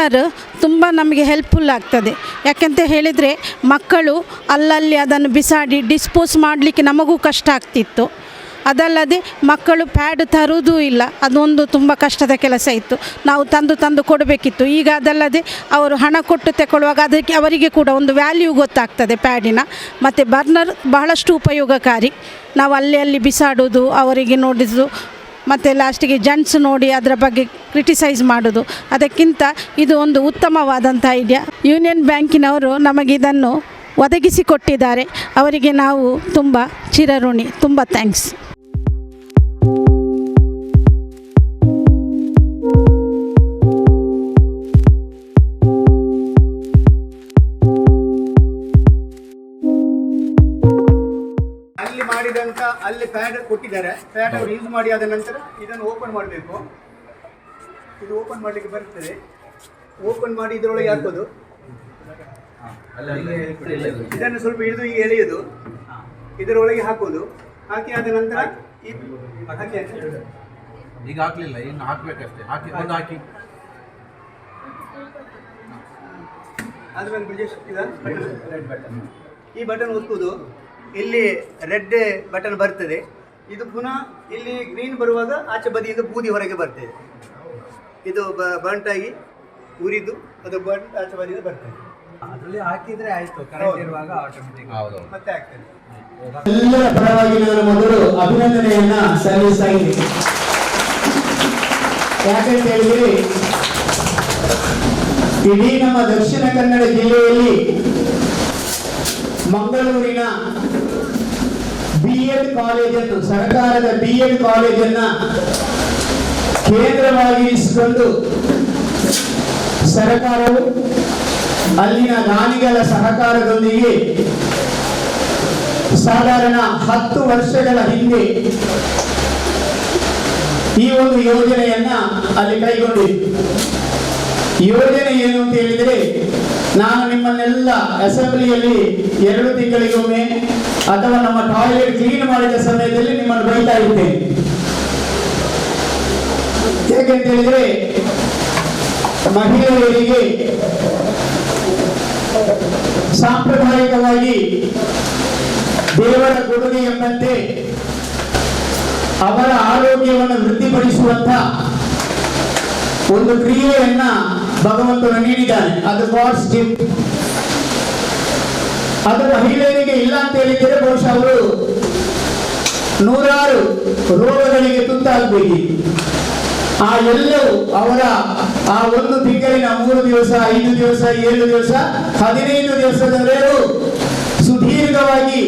Burner ತುಂಬ ನಮಗೆ helpful ಆಗ್ತದೆ. ಯಾಕೆಂತ ಹೇಳಿದರೆ ಮಕ್ಕಳು ಅಲ್ಲಲ್ಲಿ ಅದನ್ನು ಬಿಸಾಡಿ ಡಿಸ್ಪೋಸ್ ಮಾಡಲಿಕ್ಕೆ ನಮಗೂ ಕಷ್ಟ ಆಗ್ತಿತ್ತು. ಅದಲ್ಲದೆ ಮಕ್ಕಳು ಪ್ಯಾಡ್ ತರುವುದೂ ಇಲ್ಲ, ಅದೊಂದು ತುಂಬ ಕಷ್ಟದ ಕೆಲಸ ಇತ್ತು. ನಾವು ತಂದು ಕೊಡಬೇಕಿತ್ತು. ಈಗ ಅದಲ್ಲದೆ ಅವರು ಹಣ ಕೊಟ್ಟು ತಗೊಳ್ಳುವಾಗ ಅದಕ್ಕೆ ಅವರಿಗೆ ಕೂಡ ಒಂದು ವ್ಯಾಲ್ಯೂ ಗೊತ್ತಾಗ್ತದೆ ಪ್ಯಾಡಿನ. ಮತ್ತು ಬರ್ನರ್ ಬಹಳಷ್ಟು ಉಪಯೋಗಕಾರಿ. ನಾವು ಅಲ್ಲಿ ಬಿಸಾಡೋದು, ಅವರಿಗೆ ನೋಡಿದ್ದು, ಮತ್ತು ಲಾಸ್ಟಿಗೆ ಜೆಂಟ್ಸ್ ನೋಡಿ ಅದರ ಬಗ್ಗೆ ಕ್ರಿಟಿಸೈಸ್ ಮಾಡೋದು, ಅದಕ್ಕಿಂತ ಇದು ಒಂದು ಉತ್ತಮವಾದಂಥ ಐಡಿಯಾ. ಯೂನಿಯನ್ ಬ್ಯಾಂಕಿನವರು ನಮಗಿದನ್ನು ಒದಗಿಸಿಕೊಟ್ಟಿದ್ದಾರೆ. ಅವರಿಗೆ ನಾವು ತುಂಬ ಚಿರಋಣಿ. ತುಂಬ ಥ್ಯಾಂಕ್ಸ್. ಅಲ್ಲಿ ಪ್ಯಾಡ್ ಕೊಟ್ಟಿದ್ದಾರೆ. ಪ್ಯಾಡ್ ಅವರು ಯೂಸ್ ಮಾಡಿ ಆದ ನಂತರ ಇದನ್ನು ಓಪನ್ ಮಾಡಬೇಕು. ಇದು ಓಪನ್ ಮಾಡಲಿಕ್ಕೆ ಬರ್ತದೆ. ಓಪನ್ ಮಾಡಿ ಇದರೊಳಗೆ ಹಾಕೋದು. ಇದನ್ನು ಸ್ವಲ್ಪ ಹಿಡಿದು ಈಗ ಎಳೆಯೋದು, ಇದರೊಳಗೆ ಹಾಕೋದು. ಹಾಕಿ ಆದ ನಂತರ ಈಗ ಹಾಕ್ಲಿಲ್ಲ, ಇನ್ನು ಹಾಕ್ಬೇಕಷ್ಟೇ. ಹಾಕಿ ಆದ್ಮೇಲೆ ಈ ಬಟನ್ ಒತ್ತುವುದು. ಇಲ್ಲಿ ರೆಡ್ ಬಟನ್ ಬರ್ತದೆ. ಇದು ಪುನಃ ಇಲ್ಲಿ ಗ್ರೀನ್ ಬರುವಾಗ ಆಚೆ ಬದಿಯಿಂದ ಬೂದಿ ಹೊರಗೆ ಬರ್ತದೆ. ಇದು ಬಂಟಾಗಿ ಉರಿದು ಅದು ಬಂಟ್ ಆಚೆ ಬದಿಯಿಂದ ಬರ್ತದೆ. ಅದರಲ್ಲಿ ಹಾಕಿದ್ರೆ ಆಯ್ತು, ಕರೆಂಟ್ ಇರುವಾಗ ಆಟೋಮೆಟಿಕ್ ಮತ್ತೆ ಆಗ್ತದೆ. ಎಲ್ಲರ ಪರವಾಗಿ ನಾನು ಮೊದಲು ಅಭಿನಂದನೆಯನ್ನ ಸಲ್ಲಿಸ್ತಾ ಇದ್ದೀನಿ. ಯಾಕಂತ ಹೇಳಿದ್ರೆ ಇಡೀ ನಮ್ಮ ದಕ್ಷಿಣ ಕನ್ನಡ ಜಿಲ್ಲೆಯಲ್ಲಿ ಮಂಗಳೂರಿನ B.Ed ಕಾಲೇಜನ್ನು, ಸರ್ಕಾರದ B.Ed ಕಾಲೇಜನ್ನ ಕೇಂದ್ರವಾಗಿರಿಸಿಕೊಂಡು ಸರ್ಕಾರವು ಅಲ್ಲಿನ ದಾನಿಗಳ ಸಹಕಾರದೊಂದಿಗೆ ಸಾಧಾರಣ 10 ವರ್ಷಗಳ ಹಿಂದೆ ಈ ಒಂದು ಯೋಜನೆಯನ್ನ ಅಲ್ಲಿ ಕೈಗೊಂಡಿತ್ತು. ಯೋಜನೆ ಏನು ಅಂತ ಹೇಳಿದರೆ, ನಾನು ನಿಮ್ಮನ್ನೆಲ್ಲ ಅಸೆಂಬ್ಲಿಯಲ್ಲಿ 2 ತಿಂಗಳಿಗೊಮ್ಮೆ ಅಥವಾ ನಮ್ಮ ಟಾಯ್ಲೆಟ್ ಕ್ಲೀನ್ ಮಾಡಿದ ಸಮಯದಲ್ಲಿ ನಿಮ್ಮನ್ನು ಬೈತಾ ಇರ್ತೇನೆ. ಯಾಕೆಂತ ಹೇಳಿದ್ರೆ ಮಹಿಳೆಯರಿಗೆ ಸಾಂಪ್ರದಾಯಿಕವಾಗಿ ದೇವರ ಕೊಡುಗೆ ಎಂಬಂತೆ ಅವರ ಆರೋಗ್ಯವನ್ನು ವೃದ್ಧಿಪಡಿಸುವಂತ ಒಂದು ಕ್ರಿಯೆಯನ್ನ ಭಗವಂತನು ನೀಡಿದ್ದಾನೆ. ಅದು ಗಾಡ್ಸ್ ಗಿಫ್ಟ್. ಅದು ಮಹಿಳೆಯರಿಗೆ ಇಲ್ಲ ಅಂತ ಹೇಳಿದರೆ ಬಹುಶಃ ಅವರು 100 ರೋಗಗಳಿಗೆ ತುತ್ತಾಗಬೇಕು. ಆ ಎಲ್ಲವೂ ಅವರ ಆ 1 ತಿಂಗಳಿನ 3 ದಿವಸ, 5 ದಿವಸ, 7 ದಿವಸ, 15 ದಿವಸದವರೆಗೂ ಸುದೀರ್ಘವಾಗಿ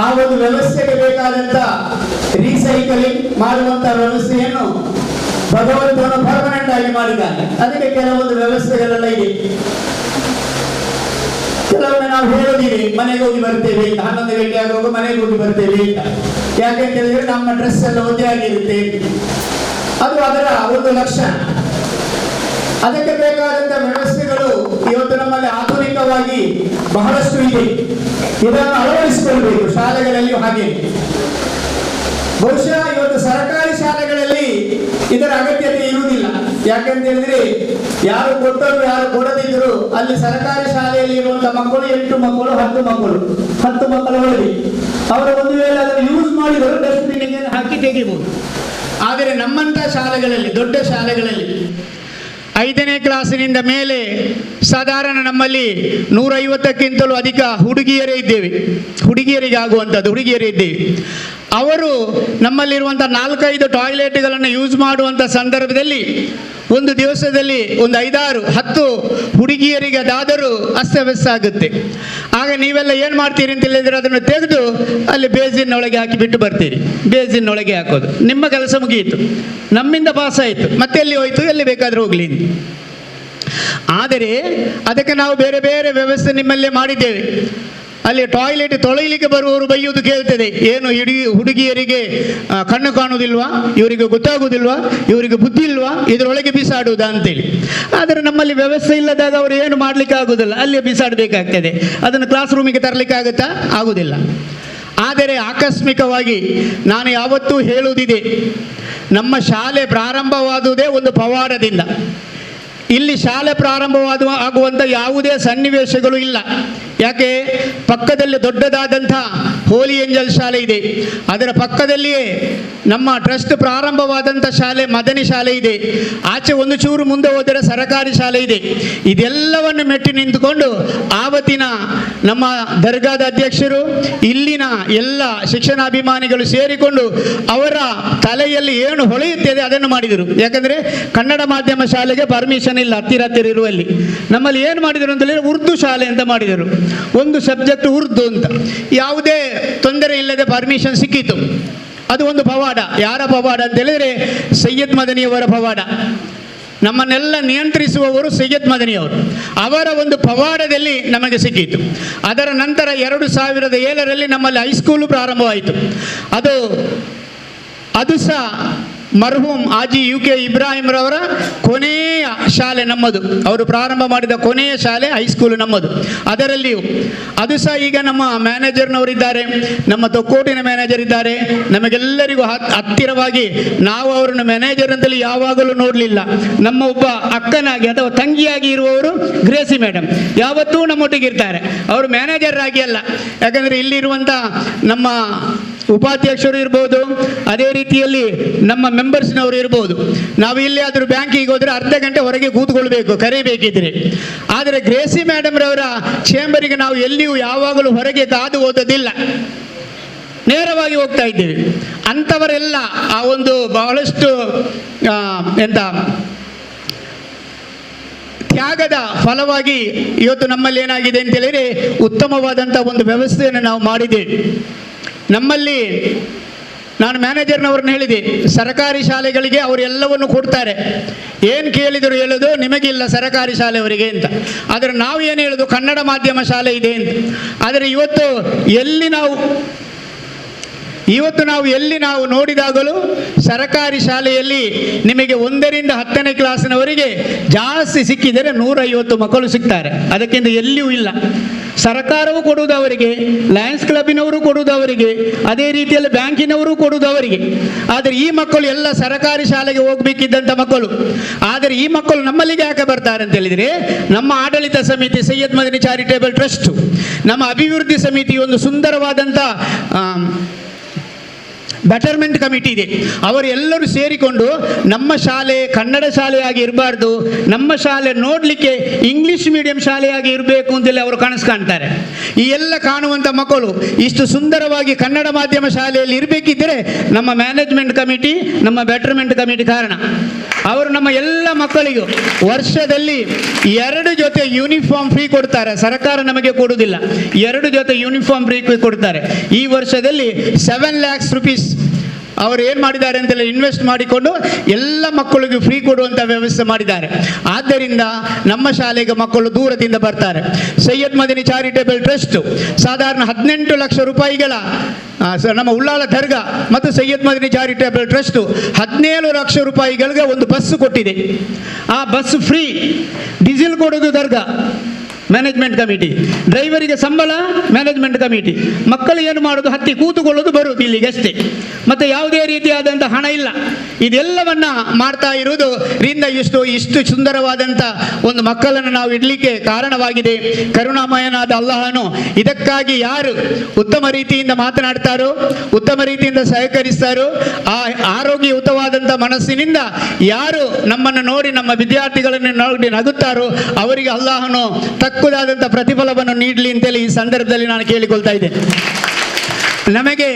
ಆ ಒಂದು ವ್ಯವಸ್ಥೆಗೆ ಬೇಕಾದಂತ ರೀಸೈಕಲಿಂಗ್ ಮಾಡುವಂತ ವ್ಯವಸ್ಥೆಯನ್ನು ಭಗವಂತನು ಪರ್ಮನೆಂಟ್ ಆಗಿ ಮಾಡಿದ್ದಾನೆ. ಅದಕ್ಕೆ ಕೆಲವೊಂದು ವ್ಯವಸ್ಥೆಗಳೆಲ್ಲ ಇದೆ. ಕೆಲವೊಮ್ಮೆ ನಾವು ಹೇಳೋದಿದೆ, ಮನೆಗೆ ಹೋಗಿ ಬರ್ತೇವೆ ಅಂತ, 11 ಗಂಟೆ ಆಗುವಾಗ ಮನೆಗೆ ಹೋಗಿ ಬರ್ತೇವೆ ಅಂತ. ಯಾಕೆಂತ ಹೇಳಿದ್ರೆ ನಮ್ಮ ಡ್ರೆಸ್ ಎಲ್ಲ ಒಂದೇ ಆಗಿರುತ್ತೆ. ಅದು ಅದರ ಒಂದು ಲಕ್ಷಣ. ಅದಕ್ಕೆ ಬೇಕಾದಂತ ವ್ಯವಸ್ಥೆಗಳು ಇವತ್ತು ನಮ್ಮಲ್ಲಿ ಆಧುನಿಕವಾಗಿ ಬಹಳಷ್ಟು ಇದೆ. ಇದನ್ನು ಅಳವಡಿಸಿಕೊಳ್ಬೇಕು ಶಾಲೆಗಳಲ್ಲಿಯೂ ಹಾಗೆ. ಬಹುಶಃ ಇವತ್ತು ಸರ್ಕಾರಿ ಶಾಲೆಗಳಲ್ಲಿ ಇದರ ಅಗತ್ಯತೆ ಇರುವುದಿಲ್ಲ. ಯಾಕಂತ ಹೇಳಿದ್ರೆ ಯಾರು ಕೊಟ್ಟರು ಯಾರು ಕೊಡದಿದ್ರು ಅಲ್ಲಿ ಸರ್ಕಾರಿ ಶಾಲೆಯಲ್ಲಿ ಇರುವಂತಹ ಮಕ್ಕಳು 8 ಮಕ್ಕಳು 10 ಮಕ್ಕಳ ಒಳಗೆ ಅವರು ಒಂದು ವೇಳೆ ಅದನ್ನು ಯೂಸ್ ಮಾಡಿದರು ಡಸ್ಟ್ಬಿನ್ಗೆ ಹಾಕಿ ತೆಗಿಬಹುದು. ಆದರೆ ನಮ್ಮಂತ ಶಾಲೆಗಳಲ್ಲಿ, ದೊಡ್ಡ ಶಾಲೆಗಳಲ್ಲಿ 5ನೇ ಕ್ಲಾಸಿನಿಂದ ಮೇಲೆ ಸಾಧಾರಣ ನಮ್ಮಲ್ಲಿ 150ಕ್ಕಿಂತಲೂ ಅಧಿಕ ಹುಡುಗಿಯರೇ ಇದ್ದೇವೆ. ಹುಡುಗಿಯರಿಗೆ ಆಗುವಂಥದ್ದು ಹುಡುಗಿಯರೇ ಇದ್ದೇವೆ. ಅವರು ನಮ್ಮಲ್ಲಿರುವಂಥ 4-5 ಟಾಯ್ಲೆಟ್ಗಳನ್ನು ಯೂಸ್ ಮಾಡುವಂಥ ಸಂದರ್ಭದಲ್ಲಿ ಒಂದು ದಿವಸದಲ್ಲಿ ಒಂದು 5-6-10 ಹುಡುಗಿಯರಿಗೆ ಅದಾದರೂ ಅಸ್ತವ್ಯಸ್ತ ಆಗುತ್ತೆ. ಆಗ ನೀವೆಲ್ಲ ಏನು ಮಾಡ್ತೀರಿ ಅಂತ ಹೇಳಿದರೆ ಅದನ್ನು ತೆಗೆದು ಅಲ್ಲಿ ಬೇಸಿನೊಳಗೆ ಹಾಕಿ ಬಿಟ್ಟು ಬರ್ತೀರಿ. ಬೇಸಿನೊಳಗೆ ಹಾಕೋದು ನಿಮ್ಮ ಕೆಲಸ ಮುಗಿಯಿತು, ನಮ್ಮಿಂದ ಪಾಸ್ ಆಯಿತು. ಮತ್ತೆ ಎಲ್ಲಿ ಹೋಯಿತು, ಎಲ್ಲಿ ಬೇಕಾದರೂ ಹೋಗಲಿ. ಆದರೆ ಅದಕ್ಕೆ ನಾವು ಬೇರೆ ಬೇರೆ ವ್ಯವಸ್ಥೆ ನಿಮ್ಮಲ್ಲೇ ಮಾಡಿದ್ದೇವೆ. ಅಲ್ಲಿ ಟಾಯ್ಲೆಟ್ ತೊಳೆಯಲಿಕ್ಕೆ ಬರುವವರು ಬೈಯುವುದು ಕೇಳ್ತದೆ. ಏನು ಹುಡುಗಿಯರಿಗೆ ಕಣ್ಣು ಕಾಣುವುದಿಲ್ವಾ, ಇವರಿಗೆ ಗೊತ್ತಾಗುವುದಿಲ್ವಾ, ಇವರಿಗೆ ಬುದ್ಧಿ ಇಲ್ವಾ, ಇದರೊಳಗೆ ಬಿಸಾಡುವುದಾ ಅಂತೇಳಿ. ಆದರೆ ನಮ್ಮಲ್ಲಿ ವ್ಯವಸ್ಥೆ ಇಲ್ಲದಾಗ ಅವರು ಏನು ಮಾಡಲಿಕ್ಕೆ ಆಗುವುದಿಲ್ಲ, ಅಲ್ಲೇ ಬಿಸಾಡಬೇಕಾಗ್ತದೆ. ಅದನ್ನು ಕ್ಲಾಸ್ ರೂಮಿಗೆ ತರಲಿಕ್ಕೆ ಆಗುತ್ತಾ? ಆಗುವುದಿಲ್ಲ. ಆದರೆ ಆಕಸ್ಮಿಕವಾಗಿ ನಾನು ಯಾವತ್ತೂ ಹೇಳುವುದಿದೆ, ನಮ್ಮ ಶಾಲೆ ಪ್ರಾರಂಭವಾದುದೇ ಒಂದು ಪವಾಡದಿಂದ. ಇಲ್ಲಿ ಶಾಲೆ ಆಗುವಂಥ ಯಾವುದೇ ಸನ್ನಿವೇಶಗಳು ಇಲ್ಲ. ಯಾಕೆ? ಪಕ್ಕದಲ್ಲಿ ದೊಡ್ಡದಾದಂಥ ಹೋಲಿ ಏಂಜಲ್ ಶಾಲೆ ಇದೆ, ಅದರ ಪಕ್ಕದಲ್ಲಿಯೇ ನಮ್ಮ ಟ್ರಸ್ಟ್ ಪ್ರಾರಂಭವಾದಂಥ ಶಾಲೆ ಮದನಿ ಶಾಲೆ ಇದೆ, ಆಚೆ ಒಂದು ಚೂರು ಮುಂದೆ ಹೋದರೆ ಸರಕಾರಿ ಶಾಲೆ ಇದೆ. ಇದೆಲ್ಲವನ್ನು ಮೆಟ್ಟಿ ನಿಂತುಕೊಂಡು ಆವತ್ತಿನ ನಮ್ಮ ದರ್ಗಾದ ಅಧ್ಯಕ್ಷರು, ಇಲ್ಲಿನ ಎಲ್ಲ ಶಿಕ್ಷಣಾಭಿಮಾನಿಗಳು ಸೇರಿಕೊಂಡು ಅವರ ತಲೆಯಲ್ಲಿ ಏನು ಹೊಳೆಯುತ್ತದೆ ಅದನ್ನು ಮಾಡಿದರು. ಯಾಕಂದರೆ ಕನ್ನಡ ಮಾಧ್ಯಮ ಶಾಲೆಗೆ ಪರ್ಮಿಷನ್ ಇಲ್ಲ ಹತ್ತಿರ ಇರುವಲ್ಲಿ. ನಮ್ಮಲ್ಲಿ ಏನು ಮಾಡಿದರು ಅಂತ ಹೇಳಿದರೆ ಉರ್ದು ಶಾಲೆ ಅಂತ ಮಾಡಿದರು. ಒಂದು ಸಬ್ಜೆಕ್ಟ್ ಉರ್ದು ಅಂತ, ಯಾವುದೇ ತೊಂದರೆ ಇಲ್ಲದೆ ಪರ್ಮಿಷನ್ ಸಿಕ್ಕಿತು. ಅದು ಒಂದು ಪವಾಡ. ಯಾರ ಪವಾಡ ಅಂತ ಹೇಳಿದರೆ ಸೈಯದ್ ಮದನಿಯವರ ಪವಾಡ. ನಮ್ಮನ್ನೆಲ್ಲ ನಿಯಂತ್ರಿಸುವವರು ಸೈಯದ್ ಮದನಿಯವರು. ಅವರ ಒಂದು ಪವಾಡದಲ್ಲಿ ನಮಗೆ ಸಿಕ್ಕಿತು. ಅದರ ನಂತರ 2007ರಲ್ಲಿ ನಮ್ಮಲ್ಲಿ ಹೈಸ್ಕೂಲು ಪ್ರಾರಂಭವಾಯಿತು. ಅದು ಸಹ ಮರ್ಹೂಮ್ ಹಾಜಿ UK ಇಬ್ರಾಹಿಂರವರ ಕೊನೆಯ ಶಾಲೆ ನಮ್ಮದು. ಅವರು ಪ್ರಾರಂಭ ಮಾಡಿದ ಕೊನೆಯ ಶಾಲೆ ಹೈಸ್ಕೂಲು ನಮ್ಮದು. ಅದರಲ್ಲಿಯೂ ಅದು ಸಹ ಈಗ ನಮ್ಮ ಮ್ಯಾನೇಜರ್ನವರಿದ್ದಾರೆ, ನಮ್ಮ ತೊಕ್ಕೋಟಿನ ಮ್ಯಾನೇಜರ್ ಇದ್ದಾರೆ. ನಮಗೆಲ್ಲರಿಗೂ ಹತ್ತಿರವಾಗಿ ನಾವು ಅವರನ್ನು ಮ್ಯಾನೇಜರ್ ಅಂತೇಳಿ ಯಾವಾಗಲೂ ನೋಡಲಿಲ್ಲ. ನಮ್ಮ ಒಬ್ಬ ಅಕ್ಕನಾಗಿ ಅಥವಾ ತಂಗಿಯಾಗಿ ಇರುವವರು ಗ್ರೇಸಿ ಮೇಡಮ್ ಯಾವತ್ತೂ ನಮ್ಮೊಟ್ಟಿಗೆ ಇರ್ತಾರೆ. ಅವರು ಮ್ಯಾನೇಜರ್ ಆಗಿ ಅಲ್ಲ, ಯಾಕಂದರೆ ಇಲ್ಲಿರುವಂಥ ನಮ್ಮ ಉಪಾಧ್ಯಕ್ಷರು ಇರ್ಬೋದು, ಅದೇ ರೀತಿಯಲ್ಲಿ ನಮ್ಮ ಮೆಂಬರ್ಸ್ನವರು ಇರ್ಬೋದು. ನಾವು ಇಲ್ಲಿ ಆದರೂ ಬ್ಯಾಂಕಿಗೆ ಹೋದರೆ ಅರ್ಧ ಗಂಟೆ ಹೊರಗೆ ಕೂತ್ಕೊಳ್ಬೇಕು ಕರೀಬೇಕಿದ್ರೆ. ಆದರೆ ಗ್ರೇಸಿ ಮೇಡಮ್ರವರ ಚೇಂಬರಿಗೆ ನಾವು ಎಲ್ಲಿಯೂ ಯಾವಾಗಲೂ ಹೊರಗೆ ಕಾದು ಓದೋದಿಲ್ಲ, ನೇರವಾಗಿ ಹೋಗ್ತಾ ಇದ್ದೇವೆ. ಅಂಥವರೆಲ್ಲ ಆ ಒಂದು ಬಹಳಷ್ಟು ತ್ಯಾಗದ ಫಲವಾಗಿ ಇವತ್ತು ನಮ್ಮಲ್ಲಿ ಏನಾಗಿದೆ ಅಂತೇಳಿದರೆ ಉತ್ತಮವಾದಂಥ ಒಂದು ವ್ಯವಸ್ಥೆಯನ್ನು ನಾವು ಮಾಡಿದ್ದೇವೆ. ನಮ್ಮಲ್ಲಿ ನಾನು ಮ್ಯಾನೇಜರ್ನವ್ರನ್ನ ಹೇಳಿದೆ, ಸರ್ಕಾರಿ ಶಾಲೆಗಳಿಗೆ ಅವರು ಎಲ್ಲವನ್ನು ಕೊಡ್ತಾರೆ, ಏನು ಕೇಳಿದರು ಹೇಳೋದು ನಿಮಗಿಲ್ಲ ಸರ್ಕಾರಿ ಶಾಲೆಯವರಿಗೆ ಅಂತ. ಆದರೆ ನಾವು ಏನು ಹೇಳೋದು ಕನ್ನಡ ಮಾಧ್ಯಮ ಶಾಲೆ ಇದೆ ಅಂತ. ಆದರೆ ಇವತ್ತು ಎಲ್ಲಿ ನಾವು ನೋಡಿದಾಗಲೂ ಸರ್ಕಾರಿ ಶಾಲೆಯಲ್ಲಿ ನಿಮಗೆ 1ರಿಂದ 10ನೇ ಕ್ಲಾಸಿನವರೆಗೆ ಜಾಸ್ತಿ ಸಿಕ್ಕಿದರೆ 150 ಮಕ್ಕಳು ಸಿಗ್ತಾರೆ. ಅದಕ್ಕಿಂತ ಎಲ್ಲಿಯೂ ಇಲ್ಲ. ಸರ್ಕಾರವು ಕೊಡುವುದು ಅವರಿಗೆ, ಲಯನ್ಸ್ ಕ್ಲಬ್ಬಿನವರು ಕೊಡುವುದು ಅವರಿಗೆ, ಅದೇ ರೀತಿಯಲ್ಲಿ ಬ್ಯಾಂಕಿನವರು ಕೊಡುವುದು ಅವರಿಗೆ. ಆದರೆ ಈ ಮಕ್ಕಳು ಎಲ್ಲ ಸರ್ಕಾರಿ ಶಾಲೆಗೆ ಹೋಗಬೇಕಿದ್ದಂಥ ಮಕ್ಕಳು. ಆದರೆ ಈ ಮಕ್ಕಳು ನಮ್ಮಲ್ಲಿಗೆ ಯಾಕೆ ಬರ್ತಾರೆ ಅಂತ ಹೇಳಿದರೆ, ನಮ್ಮ ಆಡಳಿತ ಸಮಿತಿ ಸೈಯದ್ ಮದನಿ ಚಾರಿಟೇಬಲ್ ಟ್ರಸ್ಟ್, ನಮ್ಮ ಅಭಿವೃದ್ಧಿ ಸಮಿತಿ ಒಂದು ಸುಂದರವಾದಂಥ ಬೆಟರ್ಮೆಂಟ್ ಕಮಿಟಿ ಇದೆ. ಅವರೆಲ್ಲರೂ ಸೇರಿಕೊಂಡು ನಮ್ಮ ಶಾಲೆ ಕನ್ನಡ ಶಾಲೆಯಾಗಿ ಇರಬಾರ್ದು, ನಮ್ಮ ಶಾಲೆ ನೋಡಲಿಕ್ಕೆ ಇಂಗ್ಲೀಷ್ ಮೀಡಿಯಂ ಶಾಲೆಯಾಗಿ ಇರಬೇಕು ಅಂತೇಳಿ ಅವರು ಕನಸು ಕಾಣ್ತಾರೆ. ಈ ಎಲ್ಲ ಕಾಣುವಂಥ ಮಕ್ಕಳು ಇಷ್ಟು ಸುಂದರವಾಗಿ ಕನ್ನಡ ಮಾಧ್ಯಮ ಶಾಲೆಯಲ್ಲಿ ಇರಬೇಕಿದ್ದರೆ ನಮ್ಮ ಮ್ಯಾನೇಜ್ಮೆಂಟ್ ಕಮಿಟಿ, ನಮ್ಮ ಬೆಟರ್ಮೆಂಟ್ ಕಮಿಟಿ ಕಾರಣ. ಅವರು ನಮ್ಮ ಎಲ್ಲ ಮಕ್ಕಳಿಗೂ ವರ್ಷದಲ್ಲಿ 2 ಜೊತೆ ಯೂನಿಫಾರ್ಮ್ ಫ್ರೀ ಕೊಡ್ತಾರೆ. ಸರ್ಕಾರ ನಮಗೆ ಕೊಡುವುದಿಲ್ಲ, 2 ಜೊತೆ ಯೂನಿಫಾರ್ಮ್ ಫ್ರೀ ಕೊಡ್ತಾರೆ. ಈ ವರ್ಷದಲ್ಲಿ 7 lakhs rupees ಅವರು ಏನು ಮಾಡಿದ್ದಾರೆ ಅಂತೆಲ್ಲ ಇನ್ವೆಸ್ಟ್ ಮಾಡಿಕೊಂಡು ಎಲ್ಲ ಮಕ್ಕಳಿಗೂ ಫ್ರೀ ಕೊಡುವಂಥ ವ್ಯವಸ್ಥೆ ಮಾಡಿದ್ದಾರೆ. ಆದ್ದರಿಂದ ನಮ್ಮ ಶಾಲೆಗೆ ಮಕ್ಕಳು ದೂರದಿಂದ ಬರ್ತಾರೆ. ಸೈಯದ್ ಮದನಿ ಚಾರಿಟೇಬಲ್ ಟ್ರಸ್ಟ್ ಸಾಧಾರಣ 18 ಲಕ್ಷ ರೂಪಾಯಿಗಳ ನಮ್ಮ ಉಳ್ಳಾಲ ದರ್ಗಾ ಮತ್ತು ಸೈಯದ್ ಮದನಿ ಚಾರಿಟೇಬಲ್ ಟ್ರಸ್ಟ್ 17 ಲಕ್ಷ ರೂಪಾಯಿಗಳಿಗೆ ಒಂದು ಬಸ್ ಕೊಟ್ಟಿದೆ. ಆ ಬಸ್ ಫ್ರೀ, ಡೀಸೆಲ್ ಕೊಡೋದು ದರ್ಗಾ ಮ್ಯಾನೇಜ್ಮೆಂಟ್ ಕಮಿಟಿ, ಡ್ರೈವರಿಗೆ ಸಂಬಳ ಮ್ಯಾನೇಜ್ಮೆಂಟ್ ಕಮಿಟಿ, ಮಕ್ಕಳು ಏನು ಮಾಡೋದು ಹತ್ತಿ ಕೂತುಕೊಳ್ಳೋದು ಬರುವುದು ಇಲ್ಲಿಗೆ ಅಷ್ಟೇ, ಮತ್ತು ಯಾವುದೇ ರೀತಿಯಾದಂಥ ಹಣ ಇಲ್ಲ. ಇದೆಲ್ಲವನ್ನ ಮಾಡ್ತಾ ಇರುವುದು ರಿಂದ ಇಷ್ಟು ಸುಂದರವಾದಂಥ ಒಂದು ಮಕ್ಕಳನ್ನು ನಾವು ಇಡಲಿಕ್ಕೆ ಕಾರಣವಾಗಿದೆ. ಕರುಣಾಮಯನಾದ ಅಲ್ಲಾಹನು ಇದಕ್ಕಾಗಿ ಯಾರು ಉತ್ತಮ ರೀತಿಯಿಂದ ಮಾತನಾಡ್ತಾರೋ, ಉತ್ತಮ ರೀತಿಯಿಂದ ಸಹಕರಿಸ್ತಾರೋ, ಆ ಆರೋಗ್ಯಯುತವಾದಂಥ ಮನಸ್ಸಿನಿಂದ ಯಾರು ನಮ್ಮನ್ನು ನೋಡಿ ನಮ್ಮ ವಿದ್ಯಾರ್ಥಿಗಳನ್ನು ನೋಡಿ ನಗುತ್ತಾರೋ ಅವರಿಗೆ ಅಲ್ಲಾಹನು ತಕ್ಕುದಾದಂಥ ಪ್ರತಿಫಲವನ್ನು ನೀಡಲಿ ಅಂತೇಳಿ ಈ ಸಂದರ್ಭದಲ್ಲಿ ನಾನು ಕೇಳಿಕೊಳ್ತಾ ಇದ್ದೇನೆ. ನಮಗೆ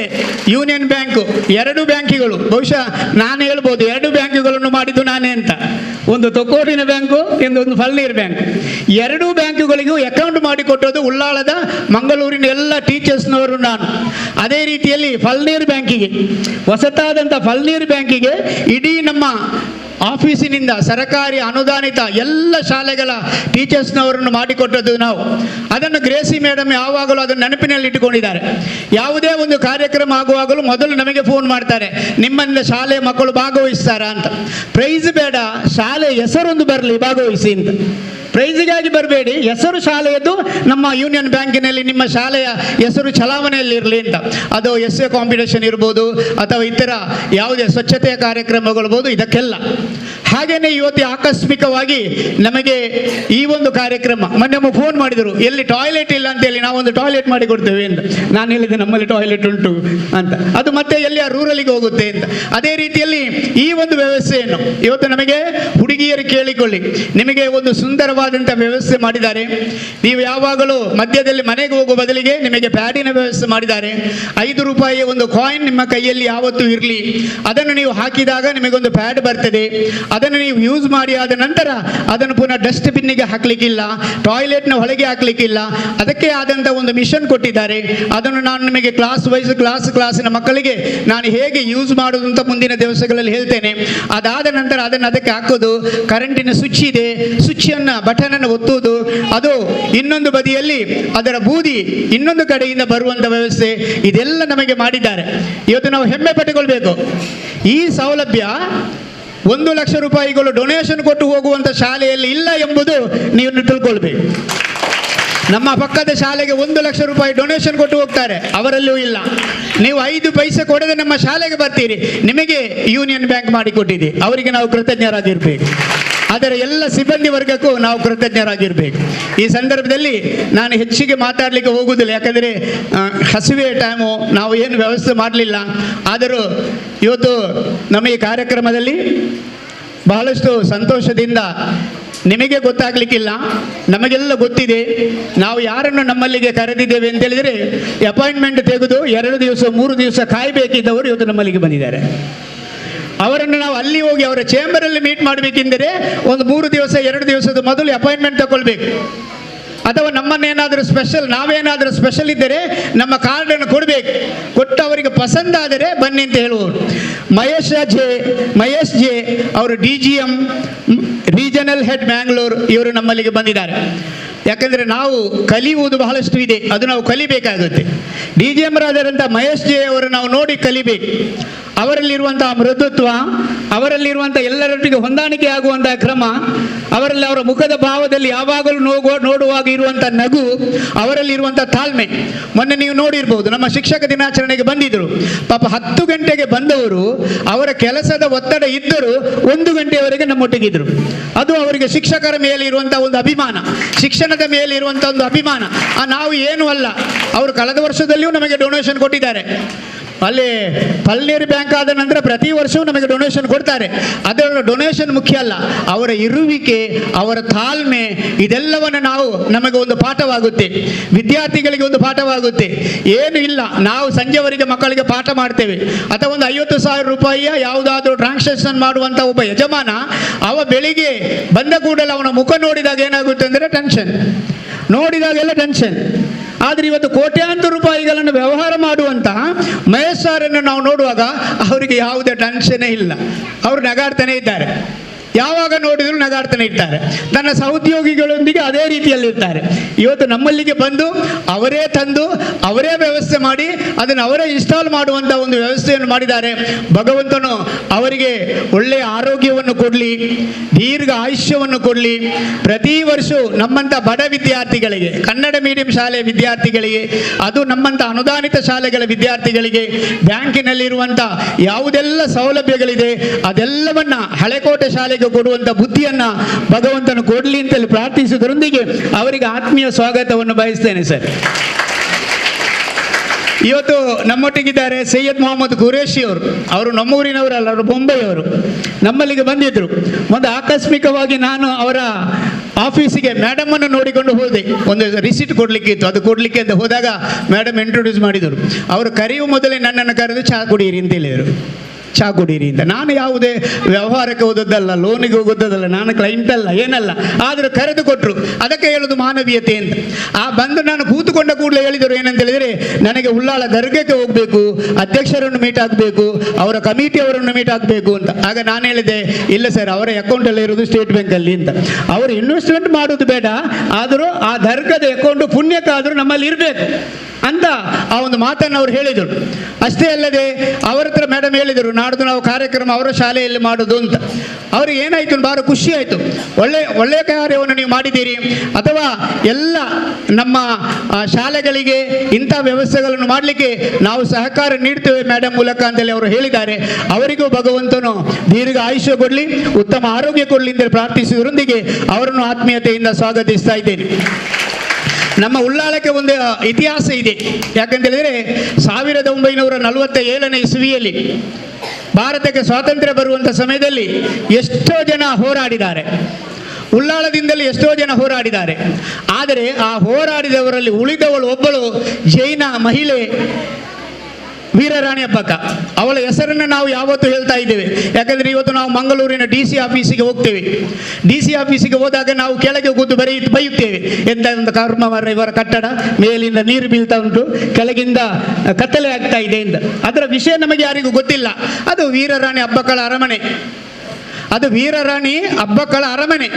ಯೂನಿಯನ್ ಬ್ಯಾಂಕು 2 ಬ್ಯಾಂಕಿಗಳು, ಬಹುಶಃ ನಾನು ಹೇಳ್ಬೋದು 2 ಬ್ಯಾಂಕುಗಳನ್ನು ಮಾಡಿದ್ದು ನಾನೇ ಅಂತ. ಒಂದು ತೊಕ್ಕೋಟಿನ ಬ್ಯಾಂಕು, ಇನ್ನೊಂದು ಫಲ್ನೀರ್ ಬ್ಯಾಂಕ್. 2 ಬ್ಯಾಂಕುಗಳಿಗೂ ಅಕೌಂಟ್ ಮಾಡಿಕೊಟ್ಟೋದು ಉಳ್ಳಾಳದ ಮಂಗಳೂರಿನ ಎಲ್ಲ ಟೀಚರ್ಸ್ನವರು ನಾನು. ಅದೇ ರೀತಿಯಲ್ಲಿ ಫಲ್ನೀರ್ ಬ್ಯಾಂಕಿಗೆ, ಹೊಸತಾದಂಥ ಫಲ್ನೀರ್ ಬ್ಯಾಂಕಿಗೆ ಇಡೀ ನಮ್ಮ ಆಫೀಸಿನಿಂದ ಸರ್ಕಾರಿ ಅನುದಾನಿತ ಎಲ್ಲ ಶಾಲೆಗಳ ಟೀಚರ್ಸ್ನವರನ್ನು ಮಾಡಿಕೊಟ್ಟದ್ದು ನಾವು. ಅದನ್ನು ಗ್ರೇಸಿ ಮೇಡಮ್ ಯಾವಾಗಲೂ ಅದನ್ನು ನೆನಪಿನಲ್ಲಿ ಇಟ್ಟುಕೊಂಡಿದ್ದಾರೆ. ಯಾವುದೇ ಒಂದು ಕಾರ್ಯಕ್ರಮ ಆಗುವಾಗಲೂ ಮೊದಲು ನಮಗೆ ಫೋನ್ ಮಾಡ್ತಾರೆ, ನಿಮ್ಮನ್ನ ಶಾಲೆ ಮಕ್ಕಳು ಭಾಗವಹಿಸ್ತಾರಾ ಅಂತ. ಪ್ರೈಸ್ ಬೇಡ, ಶಾಲೆ ಹೆಸರೊಂದು ಬರಲಿ ಭಾಗವಹಿಸಿ ಅಂತ. ಪ್ರೈಸಿಗಾಗಿ ಬರಬೇಡಿ, ಹೆಸರು ಶಾಲೆಯದ್ದು ನಮ್ಮ ಯೂನಿಯನ್ ಬ್ಯಾಂಕಿನಲ್ಲಿ ನಿಮ್ಮ ಶಾಲೆಯ ಹೆಸರು ಚಲಾವಣೆಯಲ್ಲಿರಲಿ ಅಂತ. ಅದು ಎಸ್ಎ ಕಾಂಪಿಟೇಷನ್ ಇರ್ಬೋದು ಅಥವಾ ಇತರ ಯಾವುದೇ ಸ್ವಚ್ಛತೆಯ ಕಾರ್ಯಕ್ರಮಗಳಿರ್ಬೋದು, ಇದಕ್ಕೆಲ್ಲ ಹಾಗೇನೆ ಇವತ್ತು ಆಕಸ್ಮಿಕವಾಗಿ ನಮಗೆ ಈ ಒಂದು ಕಾರ್ಯಕ್ರಮ ಮೊನ್ನೆ ಫೋನ್ ಮಾಡಿದರು, ಎಲ್ಲಿ ಟಾಯ್ಲೆಟ್ ಇಲ್ಲ ಅಂತೇಳಿ ನಾವೊಂದು ಟಾಯ್ಲೆಟ್ ಮಾಡಿ ಕೊಡ್ತೇವೆ ಅಂತ. ನಾನು ಹೇಳಿದೆ ನಮ್ಮಲ್ಲಿ ಟಾಯ್ಲೆಟ್ ಉಂಟು ಅಂತ. ಅದು ಮತ್ತೆ ಎಲ್ಲಿ ರೂರಲಿಗೆ ಹೋಗುತ್ತೆ ಅಂತ. ಅದೇ ರೀತಿಯಲ್ಲಿ ಈ ಒಂದು ವ್ಯವಸ್ಥೆಯನ್ನು ಇವತ್ತು ನಮಗೆ ಹುಡುಗಿಯರು ಕೇಳಿಕೊಳ್ಳಿ, ನಿಮಗೆ ಒಂದು ಸುಂದರವಾದಂಥ ವ್ಯವಸ್ಥೆ ಮಾಡಿದ್ದಾರೆ. ನೀವು ಯಾವಾಗಲೂ ಮಧ್ಯದಲ್ಲಿ ಮನೆಗೆ ಹೋಗುವ ಬದಲಿಗೆ ನಿಮಗೆ ಪ್ಯಾಡಿನ ವ್ಯವಸ್ಥೆ ಮಾಡಿದ್ದಾರೆ. 5 ರೂಪಾಯಿಯ ಒಂದು ಕಾಯಿನ್ ನಿಮ್ಮ ಕೈಯಲ್ಲಿ ಯಾವತ್ತೂ ಇರಲಿ, ಅದನ್ನು ನೀವು ಹಾಕಿದಾಗ ನಿಮಗೊಂದು ಪ್ಯಾಡ್ ಬರ್ತದೆ. ಅದನ್ನು ನೀವು ಯೂಸ್ ಮಾಡಿ ಆದ ನಂತರ ಅದನ್ನು ಪುನಃ ಡಸ್ಟ್ ಬಿನ್ನಿಗೆ ಹಾಕ್ಲಿಕ್ಕಿಲ್ಲ, ಟಾಯ್ಲೆಟ್ನ ಒಳಗೆ ಹಾಕ್ಲಿಕ್ಕಿಲ್ಲ. ಅದಕ್ಕೆ ಆದಂಥ ಒಂದು ಮಿಷನ್ ಕೊಟ್ಟಿದ್ದಾರೆ. ಅದನ್ನು ನಾನು ನಿಮಗೆ ಕ್ಲಾಸ್ ವೈಸ್ ಕ್ಲಾಸಿನ ಮಕ್ಕಳಿಗೆ ನಾನು ಹೇಗೆ ಯೂಸ್ ಮಾಡೋದು ಅಂತ ಮುಂದಿನ ದಿವಸಗಳಲ್ಲಿ ಹೇಳ್ತೇನೆ. ಅದಾದ ನಂತರ ಅದನ್ನು ಅದಕ್ಕೆ ಹಾಕೋದು, ಕರೆಂಟಿನ ಸ್ವಿಚ್ ಇದೆ, ಸ್ವಿಚ್ಚನ್ನು ಬಟನನ್ನು ಒತ್ತುವುದು, ಅದು ಇನ್ನೊಂದು ಬದಿಯಲ್ಲಿ ಅದರ ಬೂದಿ ಇನ್ನೊಂದು ಕಡೆಯಿಂದ ಬರುವಂಥ ವ್ಯವಸ್ಥೆ, ಇದೆಲ್ಲ ನಮಗೆ ಮಾಡಿದ್ದಾರೆ. ಇವತ್ತು ನಾವು ಹೆಮ್ಮೆ ಪಟ್ಟುಕೊಳ್ಬೇಕು. ಈ ಸೌಲಭ್ಯ 1 ಲಕ್ಷ ರೂಪಾಯಿಗಳು ಡೊನೇಷನ್ ಕೊಟ್ಟು ಹೋಗುವಂಥ ಶಾಲೆಯಲ್ಲಿ ಇಲ್ಲ ಎಂಬುದು ನೀವು ತಿಳ್ಕೊಳ್ಬೇಕು. ನಮ್ಮ ಪಕ್ಕದ ಶಾಲೆಗೆ 1 ಲಕ್ಷ ರೂಪಾಯಿ ಡೊನೇಷನ್ ಕೊಟ್ಟು ಹೋಗ್ತಾರೆ, ಅವರಲ್ಲೂ ಇಲ್ಲ. ನೀವು 5 ಪೈಸೆ ಕೊಡದೆ ನಮ್ಮ ಶಾಲೆಗೆ ಬರ್ತೀರಿ, ನಿಮಗೆ ಯೂನಿಯನ್ ಬ್ಯಾಂಕ್ ಮಾಡಿಕೊಟ್ಟಿದೆ, ಅವರಿಗೆ ನಾವು ಕೃತಜ್ಞರಾಗಿರ್ಬೇಕು. ಅದರ ಎಲ್ಲ ಸಿಬ್ಬಂದಿ ವರ್ಗಕ್ಕೂ ನಾವು ಕೃತಜ್ಞರಾಗಿರ್ಬೇಕು. ಈ ಸಂದರ್ಭದಲ್ಲಿ ನಾನು ಹೆಚ್ಚಿಗೆ ಮಾತಾಡಲಿಕ್ಕೆ ಹೋಗುವುದಿಲ್ಲ, ಯಾಕಂದರೆ ಹಸಿವೆ ಟೈಮು, ನಾವು ಏನು ವ್ಯವಸ್ಥೆ ಮಾಡಲಿಲ್ಲ. ಆದರೂ ಇವತ್ತು ನಮ್ಮ ಈ ಕಾರ್ಯಕ್ರಮದಲ್ಲಿ ಬಹಳಷ್ಟು ಸಂತೋಷದಿಂದ, ನಿಮಗೆ ಗೊತ್ತಾಗಲಿಕ್ಕಿಲ್ಲ, ನಮಗೆಲ್ಲ ಗೊತ್ತಿದೆ, ನಾವು ಯಾರನ್ನು ನಮ್ಮಲ್ಲಿಗೆ ಕರೆದಿದ್ದೇವೆ ಅಂತೇಳಿದರೆ ಅಪಾಯಿಂಟ್ಮೆಂಟ್ ತೆಗೆದು 2 ದಿವಸ 3 ದಿವಸ ಕಾಯಬೇಕಿದ್ದವರು ಇವತ್ತು ನಮ್ಮಲ್ಲಿಗೆ ಬಂದಿದ್ದಾರೆ. ಅವರನ್ನು ನಾವು ಅಲ್ಲಿ ಹೋಗಿ ಅವರ ಚೇಂಬರಲ್ಲಿ ಮೀಟ್ ಮಾಡಬೇಕೆಂದರೆ ಒಂದು 3 ದಿವಸ 2 ದಿವಸದ ಮೊದಲು ಅಪಾಯಿಂಟ್ಮೆಂಟ್ ತಗೊಳ್ಬೇಕು. ಅಥವಾ ನಮ್ಮನ್ನೇನಾದರೂ ನಾವೇನಾದರೂ ಸ್ಪೆಷಲ್ ಇದ್ದರೆ ನಮ್ಮ ಕಾರ್ಡನ್ನು ಕೊಡಬೇಕು. ಕೊಟ್ಟು ಅವರಿಗೆ ಪಸಂದ್ ಆದರೆ ಬನ್ನಿ ಅಂತ ಹೇಳುವರು. ಮಹೇಶ್ ಜೆ ಅವರು DGM ರೀಜನಲ್ ಹೆಡ್ ಮ್ಯಾಂಗ್ಳೂರ್, ಇವರು ನಮ್ಮಲ್ಲಿಗೆ ಬಂದಿದ್ದಾರೆ. ಯಾಕಂದರೆ ನಾವು ಕಲಿಯುವುದು ಬಹಳಷ್ಟು ಇದೆ, ಅದು ನಾವು ಕಲಿಬೇಕಾಗುತ್ತೆ. DGM ರಾದರಂಥ ಮಹೇಶ್ ಜೆ ಅವರು ನಾವು ನೋಡಿ ಕಲಿಬೇಕು. ಅವರಲ್ಲಿರುವಂತಹ ಮೃದುತ್ವ, ಅವರಲ್ಲಿರುವಂಥ ಎಲ್ಲರೊಟ್ಟಿಗೆ ಹೊಂದಾಣಿಕೆ ಆಗುವಂತಹ ಕ್ರಮ, ಅವರಲ್ಲಿ ಅವರ ಮುಖದ ಭಾವದಲ್ಲಿ ಯಾವಾಗಲೂ ನೋಡುವಾಗ ಇರುವಂಥ ನಗು, ಅವರಲ್ಲಿರುವಂಥ ತಾಳ್ಮೆ. ಮೊನ್ನೆ ನೀವು ನೋಡಿರ್ಬೋದು, ನಮ್ಮ ಶಿಕ್ಷಕ ದಿನಾಚರಣೆಗೆ ಬಂದಿದ್ದರು. ಪಾಪ 10 ಗಂಟೆಗೆ ಬಂದವರು ಅವರ ಕೆಲಸದ ಒತ್ತಡ ಇದ್ದರೂ 1 ಗಂಟೆಯವರೆಗೆ ನಮ್ಮೊಟ್ಟಿಗಿದ್ರು. ಅದು ಅವರಿಗೆ ಶಿಕ್ಷಕರ ಮೇಲೆ ಇರುವಂಥ ಒಂದು ಅಭಿಮಾನ, ಶಿಕ್ಷಣದ ಮೇಲೆ ಇರುವಂಥ ಒಂದು ಅಭಿಮಾನ. ನಾವು ಏನೂ ಅಲ್ಲ. ಅವರು ಕಳೆದ ವರ್ಷದಲ್ಲಿಯೂ ನಮಗೆ ಡೊನೇಷನ್ ಕೊಟ್ಟಿದ್ದಾರೆ. ಅಲ್ಲಿ ಪಲ್ನೇರು ಬ್ಯಾಂಕ್ ಆದ ನಂತರ ಪ್ರತಿ ವರ್ಷವೂ ನಮಗೆ ಡೊನೇಷನ್ ಕೊಡ್ತಾರೆ. ಅದರ ಡೊನೇಷನ್ ಮುಖ್ಯ ಅಲ್ಲ, ಅವರ ಇರುವಿಕೆ, ಅವರ ತಾಳ್ಮೆ, ಇದೆಲ್ಲವನ್ನು ನಮಗೆ ಒಂದು ಪಾಠವಾಗುತ್ತೆ. ವಿದ್ಯಾರ್ಥಿಗಳಿಗೆ ಒಂದು ಪಾಠವಾಗುತ್ತೆ. ಏನು ಇಲ್ಲ, ನಾವು ಸಂಜೆವರೆಗೆ ಮಕ್ಕಳಿಗೆ ಪಾಠ ಮಾಡ್ತೇವೆ, ಅಥವಾ ಒಂದು 50,000 ರೂಪಾಯಿಯ ಯಾವುದಾದ್ರೂ ಟ್ರಾನ್ಸಾಕ್ಷನ್ ಮಾಡುವಂಥ ಒಬ್ಬ ಯಜಮಾನ, ಅವ ಬೆಳಿಗ್ಗೆ ಬಂದ ಕೂಡಲೇ ಅವನ ಮುಖ ನೋಡಿದಾಗ ಏನಾಗುತ್ತೆ ಅಂದರೆ ಟೆನ್ಷನ್, ನೋಡಿದಾಗೆಲ್ಲ ಟೆನ್ಷನ್. ಆದರೆ ಇವತ್ತು ಕೋಟ್ಯಾಂತರ ರೂಪಾಯಿಗಳನ್ನು ವ್ಯವಹಾರ ಮಾಡುವಂಥ ಮಹೇಶ್ ಸಾರನ್ನು ನಾವು ನೋಡುವಾಗ ಅವರಿಗೆ ಯಾವುದೇ ಟೆನ್ಷನ್ನೇ ಇಲ್ಲ, ಅವರು ನಗಾಡ್ತಾನೆ ಇದ್ದಾರೆ. ಯಾವಾಗ ನೋಡಿದ್ರು ನಗಾಡ್ತಾನೆ ಇರ್ತಾರೆ. ತನ್ನ ಸಹೋದ್ಯೋಗಿಗಳೊಂದಿಗೆ ಅದೇ ರೀತಿಯಲ್ಲಿರ್ತಾರೆ. ಇವತ್ತು ನಮ್ಮಲ್ಲಿಗೆ ಬಂದು ಅವರೇ ತಂದು ಅವರೇ ವ್ಯವಸ್ಥೆ ಮಾಡಿ ಅದನ್ನು ಅವರೇ ಇನ್ಸ್ಟಾಲ್ ಮಾಡುವಂಥ ಒಂದು ವ್ಯವಸ್ಥೆಯನ್ನು ಮಾಡಿದ್ದಾರೆ. ಭಗವಂತನು ಅವರಿಗೆ ಒಳ್ಳೆಯ ಆರೋಗ್ಯವನ್ನು ಕೊಡಲಿ, ದೀರ್ಘ ಆಯುಷ್ಯವನ್ನು ಕೊಡಲಿ. ಪ್ರತಿ ವರ್ಷವೂ ನಮ್ಮಂಥ ಬಡ ವಿದ್ಯಾರ್ಥಿಗಳಿಗೆ, ಕನ್ನಡ ಮೀಡಿಯಂ ಶಾಲೆಯ ವಿದ್ಯಾರ್ಥಿಗಳಿಗೆ, ಅದು ನಮ್ಮಂಥ ಅನುದಾನಿತ ಶಾಲೆಗಳ ವಿದ್ಯಾರ್ಥಿಗಳಿಗೆ ಬ್ಯಾಂಕಿನಲ್ಲಿರುವಂಥ ಯಾವುದೆಲ್ಲ ಸೌಲಭ್ಯಗಳಿದೆ ಅದೆಲ್ಲವನ್ನ ಹಳೆಕೋಟೆ ಶಾಲೆಗೆ ಕೊಡುವಂಥ ಬುದ್ಧಿಯನ್ನು ಭಗವಂತನು ಕೊಡಲಿ ಅಂತೇಳಿ ಪ್ರಾರ್ಥಿಸುವುದರೊಂದಿಗೆ ಅವರಿಗೆ ಆತ್ಮೀಯ ಸ್ವಾಗತವನ್ನು ಬಯಸ್ತೇನೆ ಸರ್. ಇವತ್ತು ನಮ್ಮೊಟ್ಟಿಗಿದ್ದಾರೆ ಸೈಯದ್ ಮೊಹಮ್ಮದ್ ಖುರೇಶಿ ಅವರು ನಮ್ಮೂರಿನವರಲ್ಲ, ಅವರು ಬೊಂಬೈಯವರು. ನಮ್ಮಲ್ಲಿಗೆ ಬಂದಿದ್ದರು. ಒಂದು ಆಕಸ್ಮಿಕವಾಗಿ ನಾನು ಅವರ ಆಫೀಸಿಗೆ ಮೇಡಮನ್ನು ನೋಡಿಕೊಂಡು ಹೋದೆ. ಒಂದು ರಿಸಿಟ್ ಕೊಡಲಿಕ್ಕೆ ಇತ್ತು, ಅದು ಕೊಡಲಿಕ್ಕೆ ಅಂತ ಹೋದಾಗ ಮೇಡಮ್ ಇಂಟ್ರೊಡ್ಯೂಸ್ ಮಾಡಿದರು. ಅವರು ಕರೆಯುವ ಮೊದಲೇ ನನ್ನನ್ನು ಕರೆದು ಚಹಾ ಕುಡಿಯಿರಿ ಅಂತ ಹೇಳಿದರು. ಚಹಾ ಕುಡೀರಿ ಅಂತ. ನಾನು ಯಾವುದೇ ವ್ಯವಹಾರಕ್ಕೆ ಹೋದದ್ದಲ್ಲ, ಲೋನಿಗೆ ಹೋಗೋದಲ್ಲ, ನಾನು ಕ್ಲೈಂಟ್ ಅಲ್ಲ, ಏನಲ್ಲ. ಆದರೂ ಕರೆದು ಕೊಟ್ಟರು. ಅದಕ್ಕೆ ಹೇಳೋದು ಮಾನವೀಯತೆ ಅಂತ. ಬಂದು ನಾನು ಕೂತುಕೊಂಡ ಕೂಡಲೇ ಹೇಳಿದರು ಏನಂತ ಹೇಳಿದರೆ, ನನಗೆ ಉಳ್ಳಾಳ ದರ್ಗಕ್ಕೆ ಹೋಗಬೇಕು, ಅಧ್ಯಕ್ಷರನ್ನು ಮೀಟ್ ಆಗಬೇಕು, ಅವರ ಕಮಿಟಿಯವರನ್ನು ಮೀಟ್ ಆಗಬೇಕು ಅಂತ. ಆಗ ನಾನು ಹೇಳಿದೆ, ಇಲ್ಲ ಸರ್, ಅವರ ಅಕೌಂಟಲ್ಲಿ ಇರೋದು ಸ್ಟೇಟ್ ಬ್ಯಾಂಕಲ್ಲಿ ಅಂತ. ಅವರು ಇನ್ವೆಸ್ಟ್ಮೆಂಟ್ ಮಾಡೋದು ಬೇಡ, ಆದರೂ ಆ ದರ್ಗದ ಅಕೌಂಟು ಪುಣ್ಯಕ್ಕಾದರೂ ನಮ್ಮಲ್ಲಿ ಇರಬೇಕು ಅಂತ ಆ ಒಂದು ಮಾತನ್ನು ಅವರು ಹೇಳಿದರು. ಅಷ್ಟೇ ಅಲ್ಲದೆ ಅವರ ಹತ್ರ ಮೇಡಮ್ ಹೇಳಿದರು, ನಾಡ್ದು ನಾವು ಕಾರ್ಯಕ್ರಮ ಅವರ ಶಾಲೆಯಲ್ಲಿ ಮಾಡೋದು ಅಂತ. ಅವ್ರಿಗೆ ಏನಾಯಿತು, ಭಾಳ ಖುಷಿ ಆಯಿತು. ಒಳ್ಳೆಯ ಕಾರ್ಯವನ್ನು ನೀವು ಮಾಡಿದ್ದೀರಿ, ಅಥವಾ ಎಲ್ಲ ನಮ್ಮ ಶಾಲೆಗಳಿಗೆ ಇಂಥ ವ್ಯವಸ್ಥೆಗಳನ್ನು ಮಾಡಲಿಕ್ಕೆ ನಾವು ಸಹಕಾರ ನೀಡ್ತೇವೆ ಮೇಡಮ್ ಮೂಲಕ ಅಂತೇಳಿ ಅವರು ಹೇಳಿದ್ದಾರೆ. ಅವರಿಗೂ ಭಗವಂತನು ದೀರ್ಘ ಆಯುಷ್ಯ ಕೊಡಲಿ, ಉತ್ತಮ ಆರೋಗ್ಯ ಕೊಡಲಿ ಅಂತ ಪ್ರಾರ್ಥಿಸುವುದರೊಂದಿಗೆ ಅವರನ್ನು ಆತ್ಮೀಯತೆಯಿಂದ ಸ್ವಾಗತಿಸ್ತಾ ಇದ್ದೇನೆ. ನಮ್ಮ ಉಳ್ಳಾಲಕ್ಕೆ ಒಂದು ಇತಿಹಾಸ ಇದೆ. ಯಾಕಂತ ಹೇಳಿದರೆ 1947ನೇ ಇಸವಿಯಲ್ಲಿ ಭಾರತಕ್ಕೆ ಸ್ವಾತಂತ್ರ್ಯ ಬರುವಂಥ ಸಮಯದಲ್ಲಿ ಎಷ್ಟೋ ಜನ ಹೋರಾಡಿದ್ದಾರೆ. ಉಳ್ಳಾಲದಿಂದಲೇ ಎಷ್ಟೋ ಜನ ಹೋರಾಡಿದ್ದಾರೆ. ಆದರೆ ಆ ಹೋರಾಡಿದವರಲ್ಲಿ ಉಳಿದವಳು ಒಬ್ಬಳು ಜೈನ ಮಹಿಳೆ, ವೀರರಾಣಿ ಅಬ್ಬಕ್ಕ. ಅವಳ ಹೆಸರನ್ನು ನಾವು ಯಾವತ್ತೂ ಹೇಳ್ತಾ ಇದ್ದೇವೆ. ಯಾಕಂದರೆ ಇವತ್ತು ನಾವು ಮಂಗಳೂರಿನ DC ಆಫೀಸಿಗೆ ಹೋಗ್ತೇವೆ. DC ಆಫೀಸಿಗೆ ಹೋದಾಗ ನಾವು ಕೆಳಗೆ ಕೂತು ಬೈಯುತ್ತೇವೆ, ಎಂತ ಒಂದು ಕರ್ಮ ಮರ ಇವರ ಕಟ್ಟಡ, ಮೇಲಿಂದ ನೀರು ಬೀಳ್ತಾ ಉಂಟು, ಕೆಳಗಿಂದ ಕತ್ತಲೆ ಆಗ್ತಾ ಇದೆ ಅಂತ. ಅದರ ವಿಷಯ ನಮಗೆ ಯಾರಿಗೂ ಗೊತ್ತಿಲ್ಲ. ಅದು ವೀರರಾಣಿ ಅಬ್ಬಕ್ಕಳ ಅರಮನೆ. ಅದು ವೀರರಾಣಿ ಅಬ್ಬಕ್ಕಳ ಅರಮನೆ.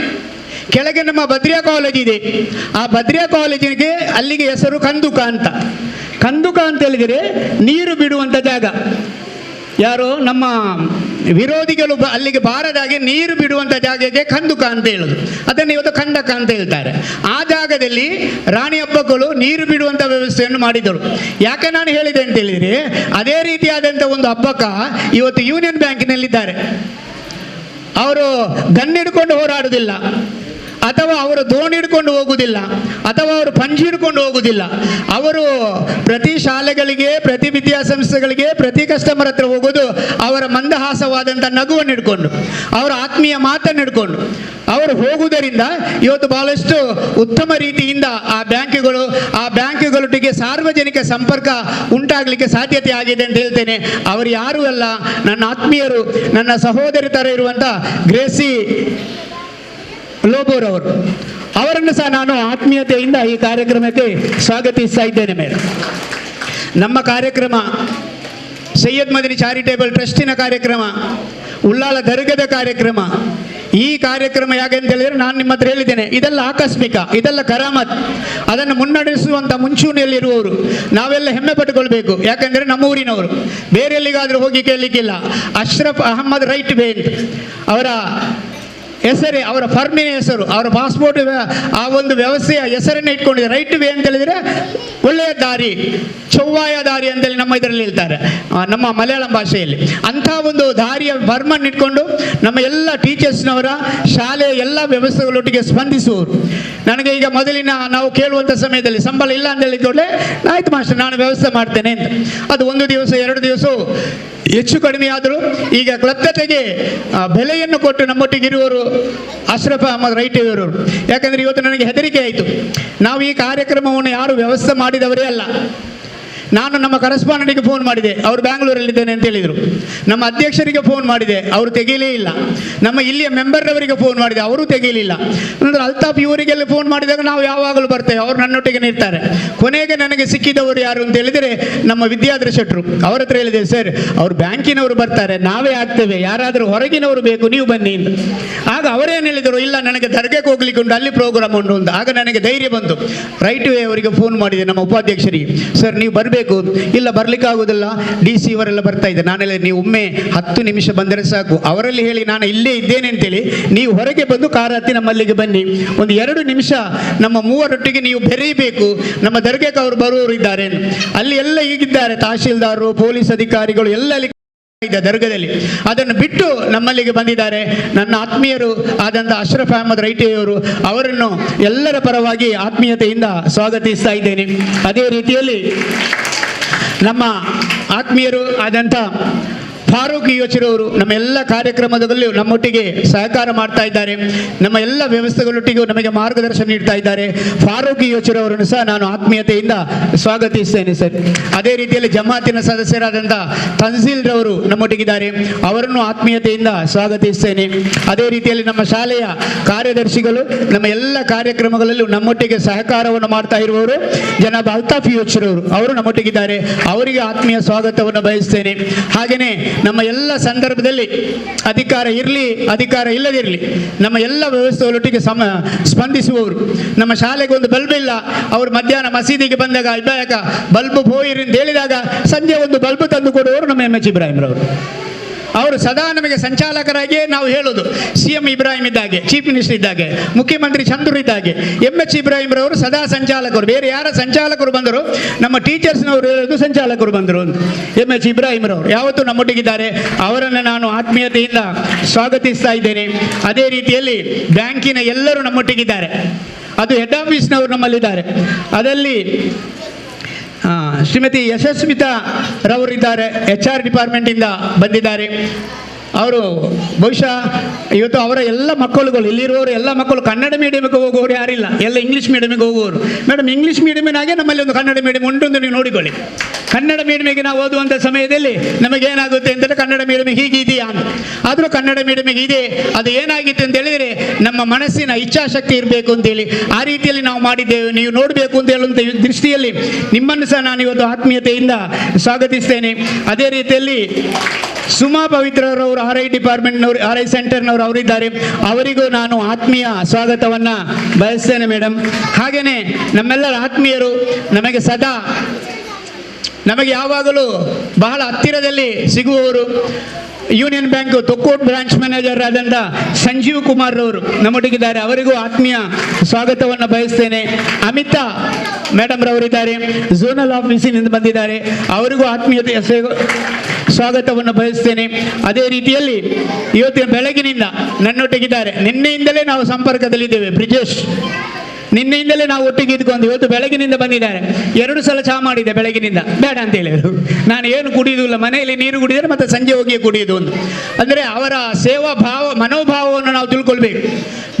ಕೆಳಗೆ ನಮ್ಮ ಬದ್ರಿಯಾ ಕಾಲೇಜ್ ಇದೆ. ಆ ಬದ್ರಿಯಾ ಕಾಲೇಜಿಗೆ ಅಲ್ಲಿಗೆ ಹೆಸರು ಕಂದುಕ ಅಂತ. ಕಂದುಕ ಅಂತ ಹೇಳಿದರೆ ನೀರು ಬಿಡುವಂಥ ಜಾಗ. ಯಾರೋ ನಮ್ಮ ವಿರೋಧಿಗಳು ಅಲ್ಲಿಗೆ ಬಾರದಾಗೆ ನೀರು ಬಿಡುವಂಥ ಜಾಗಕ್ಕೆ ಕಂದುಕ ಅಂತ ಹೇಳೋದು. ಅದನ್ನು ಇವತ್ತು ಕಂದಕ ಅಂತ ಹೇಳ್ತಾರೆ. ಆ ಜಾಗದಲ್ಲಿ ರಾಣಿ ಅಬ್ಬಕ್ಕಳು ನೀರು ಬಿಡುವಂಥ ವ್ಯವಸ್ಥೆಯನ್ನು ಮಾಡಿದಳು. ಯಾಕೆ ನಾನು ಹೇಳಿದೆ ಅಂತ ಹೇಳಿದರೆ, ಅದೇ ರೀತಿಯಾದಂಥ ಒಂದು ಅಬ್ಬಕ್ಕ ಇವತ್ತು ಯೂನಿಯನ್ ಬ್ಯಾಂಕಿನಲ್ಲಿದ್ದಾರೆ. ಅವರು ಗನ್ ಹಿಡ್ಕೊಂಡು ಹೋರಾಡುವುದಿಲ್ಲ, ಅಥವಾ ಅವರು ದೋಣಿ ಹಿಡ್ಕೊಂಡು ಹೋಗುವುದಿಲ್ಲ, ಅಥವಾ ಅವರು ಪಂಜಿ ಹಿಡ್ಕೊಂಡು ಹೋಗುವುದಿಲ್ಲ. ಅವರು ಪ್ರತಿ ಶಾಲೆಗಳಿಗೆ, ಪ್ರತಿ ವಿದ್ಯಾಸಂಸ್ಥೆಗಳಿಗೆ, ಪ್ರತಿ ಕಸ್ಟಮರ್ ಹತ್ರ ಹೋಗೋದು ಅವರ ಮಂದಹಾಸವಾದಂಥ ನಗುವನ್ನು ಹಿಡ್ಕೊಂಡು, ಅವರ ಆತ್ಮೀಯ ಮಾತನ್ನು ಹಿಡ್ಕೊಂಡು ಅವರು ಹೋಗುವುದರಿಂದ ಇವತ್ತು ಬಹಳಷ್ಟು ಉತ್ತಮ ರೀತಿಯಿಂದ ಆ ಬ್ಯಾಂಕ್ಗಳೊಟ್ಟಿಗೆ ಸಾರ್ವಜನಿಕ ಸಂಪರ್ಕ ಉಂಟಾಗಲಿಕ್ಕೆ ಸಾಧ್ಯತೆ ಆಗಿದೆ ಅಂತ ಹೇಳ್ತೇನೆ. ಅವರು ಯಾರೂ ಅಲ್ಲ, ನನ್ನ ಆತ್ಮೀಯರು, ನನ್ನ ಸಹೋದರಿ ಥರ ಇರುವಂಥ ಗ್ರೇಸಿ ಲೋಬೋರ್ ಅವರು. ಅವರನ್ನು ಸಹ ನಾನು ಆತ್ಮೀಯತೆಯಿಂದ ಈ ಕಾರ್ಯಕ್ರಮಕ್ಕೆ ಸ್ವಾಗತಿಸ್ತಾ ಇದ್ದೇನೆ ಮೇಡಮ್. ನಮ್ಮ ಕಾರ್ಯಕ್ರಮ ಸೈಯದ್ ಮದನಿ ಚಾರಿಟೇಬಲ್ ಟ್ರಸ್ಟಿನ ಕಾರ್ಯಕ್ರಮ, ಉಳ್ಳಾಲ ದರ್ಗದ ಕಾರ್ಯಕ್ರಮ. ಈ ಕಾರ್ಯಕ್ರಮ ಯಾಕೆ ಅಂತ ಹೇಳಿದರೆ, ನಾನು ನಿಮ್ಮ ಹತ್ರ ಹೇಳಿದ್ದೇನೆ, ಇದೆಲ್ಲ ಆಕಸ್ಮಿಕ, ಇದೆಲ್ಲ ಕರಾಮತ್. ಅದನ್ನು ಮುನ್ನಡೆಸುವಂಥ ಮುಂಚೂಣಿಯಲ್ಲಿರುವವರು ನಾವೆಲ್ಲ ಹೆಮ್ಮೆ ಪಟ್ಟುಕೊಳ್ಬೇಕು. ಯಾಕೆಂದರೆ ನಮ್ಮ ಊರಿನವರು, ಬೇರೆ ಎಲ್ಲಿಗಾದರೂ ಹೋಗಿ ಕೇಳಲಿಕ್ಕಿಲ್ಲ. ಅಶ್ರಫ್ ಅಹಮ್ಮದ್ ರೈಟ್ ವೇ ಅಂತ ಅವರ ಹೆಸರೇ, ಅವರ ಫರ್ಮಿನ ಹೆಸರು, ಅವರ ಪಾಸ್ಪೋರ್ಟ್ ಆ ಒಂದು ವ್ಯವಸ್ಥೆಯ ಹೆಸರನ್ನು ಇಟ್ಕೊಂಡಿದೆ. ರೈಟ್ ವೇ ಅಂತ ಹೇಳಿದರೆ ಒಳ್ಳೆಯ ದಾರಿ, ಚೌವಾಯ ದಾರಿ ಅಂತೇಳಿ ನಮ್ಮ ಇದರಲ್ಲಿ ಹೇಳ್ತಾರೆ, ನಮ್ಮ ಮಲಯಾಳಂ ಭಾಷೆಯಲ್ಲಿ. ಅಂಥ ಒಂದು ದಾರಿಯ ಫರ್ಮನ್ನು ಇಟ್ಕೊಂಡು ನಮ್ಮ ಎಲ್ಲ ಟೀಚರ್ಸ್ನವರ ಶಾಲೆಯ ಎಲ್ಲ ವ್ಯವಸ್ಥೆಗಳೊಟ್ಟಿಗೆ ಸ್ಪಂದಿಸುವವರು. ನನಗೆ ಈಗ ಮೊದಲಿನ ನಾವು ಕೇಳುವಂಥ ಸಮಯದಲ್ಲಿ ಸಂಬಳ ಇಲ್ಲ ಅಂತ ಹೇಳಿಕೊಂಡ್ರೆ, ಆಯ್ತು ಮಾಸ್ಟರ್ ನಾನು ವ್ಯವಸ್ಥೆ ಮಾಡ್ತೇನೆ ಅಂತ. ಅದು 1 ದಿವಸ 2 ದಿವಸ ಹೆಚ್ಚು ಕಡಿಮೆ ಆದರೂ ಈಗ ಕ್ಲಬ್ಧತೆಗೆ ಬೆಲೆಯನ್ನು ಕೊಟ್ಟು ನಮ್ಮೊಟ್ಟಿಗೆ ಇರುವವರು ಅಶ್ರಫ್ ಅಹಮ್ಮದ್ ರೈಟ್ ಇವರು. ಯಾಕಂದರೆ ಇವತ್ತು ನನಗೆ ಹೆದರಿಕೆ ಆಯಿತು. ನಾವು ಈ ಕಾರ್ಯಕ್ರಮವನ್ನು ಯಾರು ವ್ಯವಸ್ಥೆ ಮಾಡಿದವರೇ ಅಲ್ಲ. ನಾನು ನಮ್ಮ ಕರೆಸ್ಪಾಂಡೆಂಟ್ಗೆ ಫೋನ್ ಮಾಡಿದೆ, ಅವರು ಬ್ಯಾಂಗ್ಳೂರಲ್ಲಿದ್ದೇನೆ ಅಂತ ಹೇಳಿದರು. ನಮ್ಮ ಅಧ್ಯಕ್ಷರಿಗೆ ಫೋನ್ ಮಾಡಿದೆ, ಅವರು ತೆಗೀಲೇ ಇಲ್ಲ. ನಮ್ಮ ಇಲ್ಲಿಯ ಮೆಂಬರ್ನವರಿಗೆ ಫೋನ್ ಮಾಡಿದೆ, ಅವರು ತೆಗೀಲಿಲ್ಲ. ನಂತರ ಅಲ್ತಾಫ್ ಇವರಿಗೆಲ್ಲ ಫೋನ್ ಮಾಡಿದಾಗ ನಾವು ಯಾವಾಗಲೂ ಬರ್ತೇವೆ, ಅವರು ನನ್ನೊಟ್ಟಿಗೆ ನಿಲ್ತಾರೆ. ಕೊನೆಗೆ ನನಗೆ ಸಿಕ್ಕಿದವರು ಯಾರು ಅಂತ ಹೇಳಿದರೆ ನಮ್ಮ ವಿದ್ಯಾಧರ ಶೆಟ್ಟರು. ಅವರ ಹತ್ರ ಹೇಳಿದೆ, ಸರ್ ಅವರು ಬ್ಯಾಂಕಿನವರು ಬರ್ತಾರೆ, ನಾವೇ ಆಗ್ತೇವೆ, ಯಾರಾದರೂ ಹೊರಗಿನವರು ಬೇಕು ನೀವು ಬನ್ನಿ ಅಂತ. ಆಗ ಅವರೇನು ಹೇಳಿದರು, ಇಲ್ಲ ನನಗೆ ದರ್ಗಾಕ್ಕೆ ಹೋಗ್ಲಿಕ್ಕೆ ಉಂಟು, ಅಲ್ಲಿ ಪ್ರೋಗ್ರಾಮ್ ಉಂಟು ಅಂತ. ಆಗ ನನಗೆ ಧೈರ್ಯ ಬಂತು. ರೈಟ್ ವೇ ಅವರಿಗೆ ಫೋನ್ ಮಾಡಿದೆ, ನಮ್ಮ ಉಪಾಧ್ಯಕ್ಷರಿಗೆ, ಸರ್ ನೀವು ಬರಬೇಕು. ಇಲ್ಲ ಬರಲಿಕ್ಕೆ ಆಗೋದಿಲ್ಲ, DC ಅವರೆಲ್ಲ ಬರ್ತಾ ಇದ್ದಾರೆ. ನಾನು ಹೇಳಿದೆ, ನೀವು ಒಮ್ಮೆ 10 ನಿಮಿಷ ಬಂದರೆ ಸಾಕು, ಅವರಲ್ಲಿ ಹೇಳಿ ನಾನು ಇಲ್ಲೇ ಇದ್ದೇನೆ ಅಂತೇಳಿ ನೀವು ಹೊರಗೆ ಬಂದು ಕಾರ್ ಹತ್ತಿ ನಮ್ಮಲ್ಲಿಗೆ ಬನ್ನಿ. ಒಂದು 2 ನಿಮಿಷ ನಮ್ಮ ಮೂವರೊಟ್ಟಿಗೆ ನೀವು ಬೆರೆಯಬೇಕು, ನಮ್ಮ ದರ್ಗಾಕ್ಕೆ ಅವರು ಬರುವವರು ಇದ್ದಾರೆ. ಅಲ್ಲಿ ಎಲ್ಲ ಈಗಿದ್ದಾರೆ, ತಹಶೀಲ್ದಾರರು, ಪೊಲೀಸ್ ಅಧಿಕಾರಿಗಳು ಎಲ್ಲ ಇದೆ ದರ್ಗದಲ್ಲಿ. ಅದನ್ನು ಬಿಟ್ಟು ನಮ್ಮಲ್ಲಿಗೆ ಬಂದಿದ್ದಾರೆ. ನನ್ನ ಆತ್ಮೀಯರು ಆದಂಥ ಅಶ್ರಫ್ ಅಹಮ್ಮದ್ ರೈಟಿಯವರು, ಅವರನ್ನು ಎಲ್ಲರ ಪರವಾಗಿ ಆತ್ಮೀಯತೆಯಿಂದ ಸ್ವಾಗತಿಸ್ತಾ ಇದ್ದೇನೆ. ಅದೇ ರೀತಿಯಲ್ಲಿ ನಮ್ಮ ಆತ್ಮೀಯರು ಆದಂಥ ಫಾರೂಕ್ ಯೋಚರವರು ನಮ್ಮ ಎಲ್ಲ ಕಾರ್ಯಕ್ರಮದಲ್ಲೂ ನಮ್ಮೊಟ್ಟಿಗೆ ಸಹಕಾರ ಮಾಡ್ತಾ ಇದ್ದಾರೆ. ನಮ್ಮ ಎಲ್ಲ ವ್ಯವಸ್ಥೆಗಳೊಟ್ಟಿಗೂ ನಮಗೆ ಮಾರ್ಗದರ್ಶನ ನೀಡ್ತಾ ಇದ್ದಾರೆ. ಫಾರೂಕ್ ಯೋಚರವರನ್ನು ಸಹ ನಾನು ಆತ್ಮೀಯತೆಯಿಂದ ಸ್ವಾಗತಿಸ್ತೇನೆ ಸರ್. ಅದೇ ರೀತಿಯಲ್ಲಿ ಜಮಾತಿನ ಸದಸ್ಯರಾದಂಥ ತನ್ಸೀಲ್ರವರು ನಮ್ಮೊಟ್ಟಿಗಿದ್ದಾರೆ, ಅವರನ್ನು ಆತ್ಮೀಯತೆಯಿಂದ ಸ್ವಾಗತಿಸ್ತೇನೆ. ಅದೇ ರೀತಿಯಲ್ಲಿ ನಮ್ಮ ಶಾಲೆಯ ಕಾರ್ಯದರ್ಶಿಗಳು ನಮ್ಮ ಎಲ್ಲ ಕಾರ್ಯಕ್ರಮಗಳಲ್ಲೂ ನಮ್ಮೊಟ್ಟಿಗೆ ಸಹಕಾರವನ್ನು ಮಾಡ್ತಾ ಇರುವವರು ಜನಾಬ್ ಅಲ್ತಾಫ್ ಯೋಚರವರು, ಅವರು ನಮ್ಮೊಟ್ಟಿಗಿದ್ದಾರೆ, ಅವರಿಗೆ ಆತ್ಮೀಯ ಸ್ವಾಗತವನ್ನು ಬಯಸ್ತೇನೆ. ಹಾಗೆಯೇ ನಮ್ಮ ಎಲ್ಲ ಸಂದರ್ಭದಲ್ಲಿ ಅಧಿಕಾರ ಇರಲಿ ಅಧಿಕಾರ ಇಲ್ಲದಿರಲಿ ನಮ್ಮ ಎಲ್ಲ ವ್ಯವಸ್ಥೆಗಳೊಟ್ಟಿಗೆ ಸ್ಪಂದಿಸುವವರು. ನಮ್ಮ ಶಾಲೆಗೆ ಒಂದು ಬಲ್ಬ್ ಇಲ್ಲ, ಅವರು ಮಧ್ಯಾಹ್ನ ಮಸೀದಿಗೆ ಬಂದಾಗ ಇಬ್ಬಾಯಕ ಬಲ್ಬ್ ಹೋಯಿರಿ ಅಂತ ಹೇಳಿದಾಗ ಸಂಜೆ ಒಂದು ಬಲ್ಬ್ ತಂದು ಕೊಡುವವರು ನಮ್ಮ ಎಂ ಎಚ್ ಇಬ್ರಾಹಿಂರವರು. ಅವರು ಸದಾ ನಮಗೆ ಸಂಚಾಲಕರಾಗಿಯೇ ನಾವು ಹೇಳೋದು. CM ಇಬ್ರಾಹಿಂ ಇದ್ದಾಗೆ, ಚೀಫ್ ಮಿನಿಸ್ಟರ್ ಇದ್ದಾಗೆ, ಮುಖ್ಯಮಂತ್ರಿ ಚಂದ್ರು ಇದ್ದಾಗೆ ಎಂ ಎಚ್ ಇಬ್ರಾಹಿಂರವರು ಸದಾ ಸಂಚಾಲಕರು. ಬೇರೆ ಯಾರ ಸಂಚಾಲಕರು ಬಂದರು ನಮ್ಮ ಟೀಚರ್ಸ್ನವರು ಹೇಳೋದು ಸಂಚಾಲಕರು ಬಂದರು ಅಂತ. ಎಂ ಎಚ್ ಇಬ್ರಾಹಿಂರವರು ಯಾವತ್ತೂ ನಮ್ಮೊಟ್ಟಿಗಿದ್ದಾರೆ. ಅವರನ್ನು ನಾನು ಆತ್ಮೀಯತೆಯಿಂದ ಸ್ವಾಗತಿಸ್ತಾ ಇದ್ದೇನೆ. ಅದೇ ರೀತಿಯಲ್ಲಿ ಬ್ಯಾಂಕಿನ ಎಲ್ಲರೂ ನಮ್ಮೊಟ್ಟಿಗಿದ್ದಾರೆ. ಅದು ಹೆಡ್ ಆಫೀಸ್ನವರು ನಮ್ಮಲ್ಲಿದ್ದಾರೆ. ಅದರಲ್ಲಿ ಶ್ರೀಮತಿ ಯಶಸ್ವಿತಾ ರವರಿದ್ದಾರೆ, HR ಡಿಪಾರ್ಟ್ಮೆಂಟಿಂದ ಬಂದಿದ್ದಾರೆ. ಅವರು ಬಹುಶಃ ಇವತ್ತು ಅವರ ಎಲ್ಲ ಮಕ್ಕಳುಗಳು ಇಲ್ಲಿರುವವರು ಎಲ್ಲ ಮಕ್ಕಳು ಕನ್ನಡ ಮೀಡಿಯಮ್ಗೆ ಹೋಗುವವರು ಯಾರಿಲ್ಲ, ಎಲ್ಲ ಇಂಗ್ಲೀಷ್ ಮೀಡಿಯಮ್ಗೆ ಹೋಗುವವರು. ಮೇಡಮ್, ಇಂಗ್ಲೀಷ್ ಮೀಡಿಯಮಿನಾಗೆ ನಮ್ಮಲ್ಲಿ ಒಂದು ಕನ್ನಡ ಮೀಡಿಯಂ ಉಂಟು ಅಂತ ನೀವು ನೋಡಿಕೊಳ್ಳಿ. ಕನ್ನಡ ಮೀಡಿಯಮಿಗೆ ನಾವು ಓದುವಂಥ ಸಮಯದಲ್ಲಿ ನಮಗೇನಾಗುತ್ತೆ ಅಂತಂದರೆ ಕನ್ನಡ ಮೀಡಿಯಮಿಗೆ ಹೀಗಿದೆಯಾ ಅಂತ. ಆದರೂ ಕನ್ನಡ ಮೀಡಿಯಮಿಗೆ ಇದೆ. ಅದು ಏನಾಗಿತ್ತು ಅಂತ ಹೇಳಿದರೆ ನಮ್ಮ ಮನಸ್ಸಿನ ಇಚ್ಛಾಶಕ್ತಿ ಇರಬೇಕು ಅಂತೇಳಿ ಆ ರೀತಿಯಲ್ಲಿ ನಾವು ಮಾಡಿದ್ದೇವೆ. ನೀವು ನೋಡಬೇಕು ಅಂತ ಹೇಳುವಂಥ ದೃಷ್ಟಿಯಲ್ಲಿ ನಿಮ್ಮನ್ನು ಸಹ ನಾನು ಇವತ್ತು ಆತ್ಮೀಯತೆಯಿಂದ ಸ್ವಾಗತಿಸ್ತೇನೆ. ಅದೇ ರೀತಿಯಲ್ಲಿ ಸುಮಾ ಪವಿತ್ರರವರು RI ಡಿಪಾರ್ಟ್ಮೆಂಟ್ನವರು, RI ಸೆಂಟರ್ನವರು ಅವರಿದ್ದಾರೆ. ಅವರಿಗೂ ನಾನು ಆತ್ಮೀಯ ಸ್ವಾಗತವನ್ನು ಬಯಸ್ತೇನೆ ಮೇಡಮ್. ಹಾಗೆಯೇ ನಮ್ಮೆಲ್ಲರ ಆತ್ಮೀಯರು, ನಮಗೆ ಯಾವಾಗಲೂ ಬಹಳ ಹತ್ತಿರದಲ್ಲಿ ಸಿಗುವವರು ಯೂನಿಯನ್ ಬ್ಯಾಂಕ್ ತೊಕ್ಕೋಟ್ ಬ್ರಾಂಚ್ ಮ್ಯಾನೇಜರ್ ಆದಂಥ ಸಂಜೀವ್ ಕುಮಾರ್ ರವರು ನಮ್ಮೊಟ್ಟಿಗಿದ್ದಾರೆ. ಅವರಿಗೂ ಆತ್ಮೀಯ ಸ್ವಾಗತವನ್ನು ಬಯಸ್ತೇನೆ. ಅಮಿತಾ ಮೇಡಮ್ ರವರಿದ್ದಾರೆ, ಝೋನಲ್ ಆಫೀಸಿನಿಂದ ಬಂದಿದ್ದಾರೆ. ಅವರಿಗೂ ಆತ್ಮೀಯತೆಯ ಸ್ವಾಗತವನ್ನು ಬಯಸ್ತೇನೆ. ಅದೇ ರೀತಿಯಲ್ಲಿ ಇವತ್ತಿನ ಬೆಳಗಿನಿಂದ ನನ್ನೊಟ್ಟಿಗಿದ್ದಾರೆ. ನಿನ್ನೆಯಿಂದಲೇ ನಾವು ಸಂಪರ್ಕದಲ್ಲಿದ್ದೇವೆ. ಬ್ರಿಜೇಶ್ ನಿನ್ನೆಯಿಂದಲೇ ನಾವು ಒಟ್ಟಿಗೆ ಇದ್ಕೊಂಡು ಇವತ್ತು ಬೆಳಗಿನಿಂದ ಬಂದಿದ್ದಾರೆ. 2 ಸಲ ಚಹಾ ಮಾಡಿದೆ ಬೆಳಗಿನಿಂದ, ಬೇಡ ಅಂತ ಹೇಳಿದರು. ನಾನು ಏನು ಕುಡಿಯುವುದಿಲ್ಲ, ಮನೆಯಲ್ಲಿ ನೀರು ಕುಡಿದರೆ ಮತ್ತು ಸಂಜೆ ಹೋಗಿ ಕುಡಿಯೋದು ಅಂತ. ಅಂದರೆ ಅವರ ಸೇವಾ ಮನೋಭಾವವನ್ನು ನಾವು ತಿಳ್ಕೊಳ್ಬೇಕು.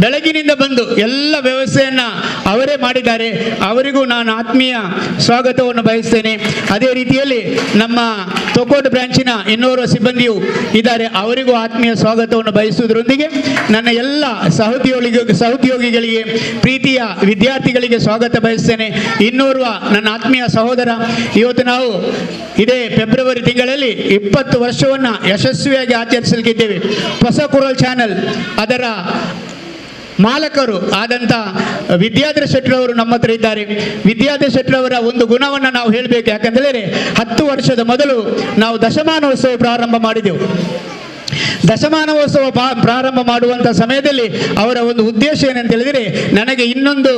ಬೆಳಗಿನಿಂದ ಬಂದು ಎಲ್ಲ ವ್ಯವಸ್ಥೆಯನ್ನು ಅವರೇ ಮಾಡಿದ್ದಾರೆ. ಅವರಿಗೂ ನಾನು ಆತ್ಮೀಯ ಸ್ವಾಗತವನ್ನು ಬಯಸ್ತೇನೆ. ಅದೇ ರೀತಿಯಲ್ಲಿ ನಮ್ಮ ತೊಕ್ಕೋಟ್ ಬ್ರಾಂಚಿನ ಇನ್ನೋರ್ವ ಸಿಬ್ಬಂದಿಯು ಇದ್ದಾರೆ. ಅವರಿಗೂ ಆತ್ಮೀಯ ಸ್ವಾಗತವನ್ನು ಬಯಸುವುದರೊಂದಿಗೆ ನನ್ನ ಎಲ್ಲ ಸಹೋದ್ಯೋಗಿಗಳಿಗೆ, ಪ್ರೀತಿಯ ವಿದ್ಯಾರ್ಥಿಗಳಿಗೆ ಸ್ವಾಗತ ಬಯಸ್ತೇನೆ. ಇನ್ನೋರ್ವ ನನ್ನ ಆತ್ಮೀಯ ಸಹೋದರ, ಇವತ್ತು ನಾವು ಇದೇ ಫೆಬ್ರವರಿ ತಿಂಗಳಲ್ಲಿ 20 ವರ್ಷವನ್ನು ಯಶಸ್ವಿಯಾಗಿ ಆಚರಿಸಲಿಕ್ಕಿದ್ದೇವೆ. ಹೊಸ ಕುರಲ್ ಚಾನೆಲ್ ಅದರ ಮಾಲಕರು ಆದಂಥ ವಿದ್ಯಾಧರ ಶೆಟ್ಟರವರು ನಮ್ಮ ಹತ್ರ ಇದ್ದಾರೆ. ವಿದ್ಯಾಧರ ಶೆಟ್ಟರವರ ಒಂದು ಗುಣವನ್ನು ನಾವು ಹೇಳಬೇಕು. ಯಾಕಂದರೆ 10 ವರ್ಷದ ಮೊದಲು ನಾವು ದಶಮಾನೋತ್ಸವ ಪ್ರಾರಂಭ ಮಾಡಿದೆವು. ದಶಮಾನೋತ್ಸವ ಪ್ರಾರಂಭ ಮಾಡುವಂಥ ಸಮಯದಲ್ಲಿ ಅವರ ಒಂದು ಉದ್ದೇಶ ಏನಂತ ಹೇಳಿದರೆ, ನನಗೆ ಇನ್ನೊಂದು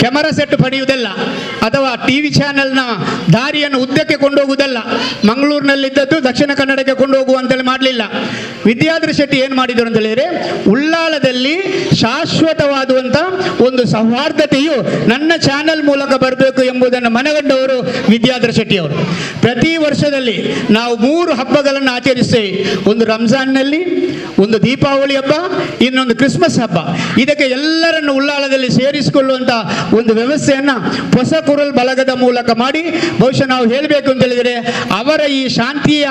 ಕ್ಯಾಮರಾ ಸೆಟ್ ಪಡೆಯುವುದಲ್ಲ ಅಥವಾ TV ಚಾನೆಲ್ನ ದಾರಿಯನ್ನು ಉದ್ದಕ್ಕೆ ಕೊಂಡೋಗುವುದಲ್ಲ, ಮಂಗಳೂರಿನಲ್ಲಿದ್ದದ್ದು ದಕ್ಷಿಣ ಕನ್ನಡಕ್ಕೆ ಕೊಂಡೋಗುವಂತೇಳಿ ಮಾಡಲಿಲ್ಲ. ವಿದ್ಯಾಧರ ಶೆಟ್ಟಿ ಏನು ಮಾಡಿದರು ಅಂತ ಹೇಳಿದರೆ, ಉಳ್ಳಾಲದಲ್ಲಿ ಶಾಶ್ವತವಾದಂಥ ಒಂದು ಸೌಹಾರ್ದತೆಯು ನನ್ನ ಚಾನೆಲ್ ಮೂಲಕ ಬರಬೇಕು ಎಂಬುದನ್ನು ಮನಗಂಡವರು ವಿದ್ಯಾಧರ ಶೆಟ್ಟಿಯವರು. ಪ್ರತಿ ವರ್ಷದಲ್ಲಿ ನಾವು 3 ಹಬ್ಬಗಳನ್ನು ಆಚರಿಸ್ತೇವೆ. ಒಂದು ರಂಜಾನ್ನಲ್ಲಿ, ಒಂದು ದೀಪಾವಳಿ ಹಬ್ಬ, ಇನ್ನೊಂದು ಕ್ರಿಸ್ಮಸ್ ಹಬ್ಬ. ಇದಕ್ಕೆ ಎಲ್ಲರನ್ನು ಉಳ್ಳಾಲದಲ್ಲಿ ಸೇರಿಸಿಕೊಳ್ಳುವಂಥ ಒಂದು ವ್ಯವಸ್ಥೆಯನ್ನು ಹೊಸ ಕುರಲ್ ಬಳಗದ ಮೂಲಕ ಮಾಡಿ, ಬಹುಶಃ ನಾವು ಹೇಳಬೇಕು ಅಂತ ಹೇಳಿದರೆ ಅವರ ಈ ಶಾಂತಿಯ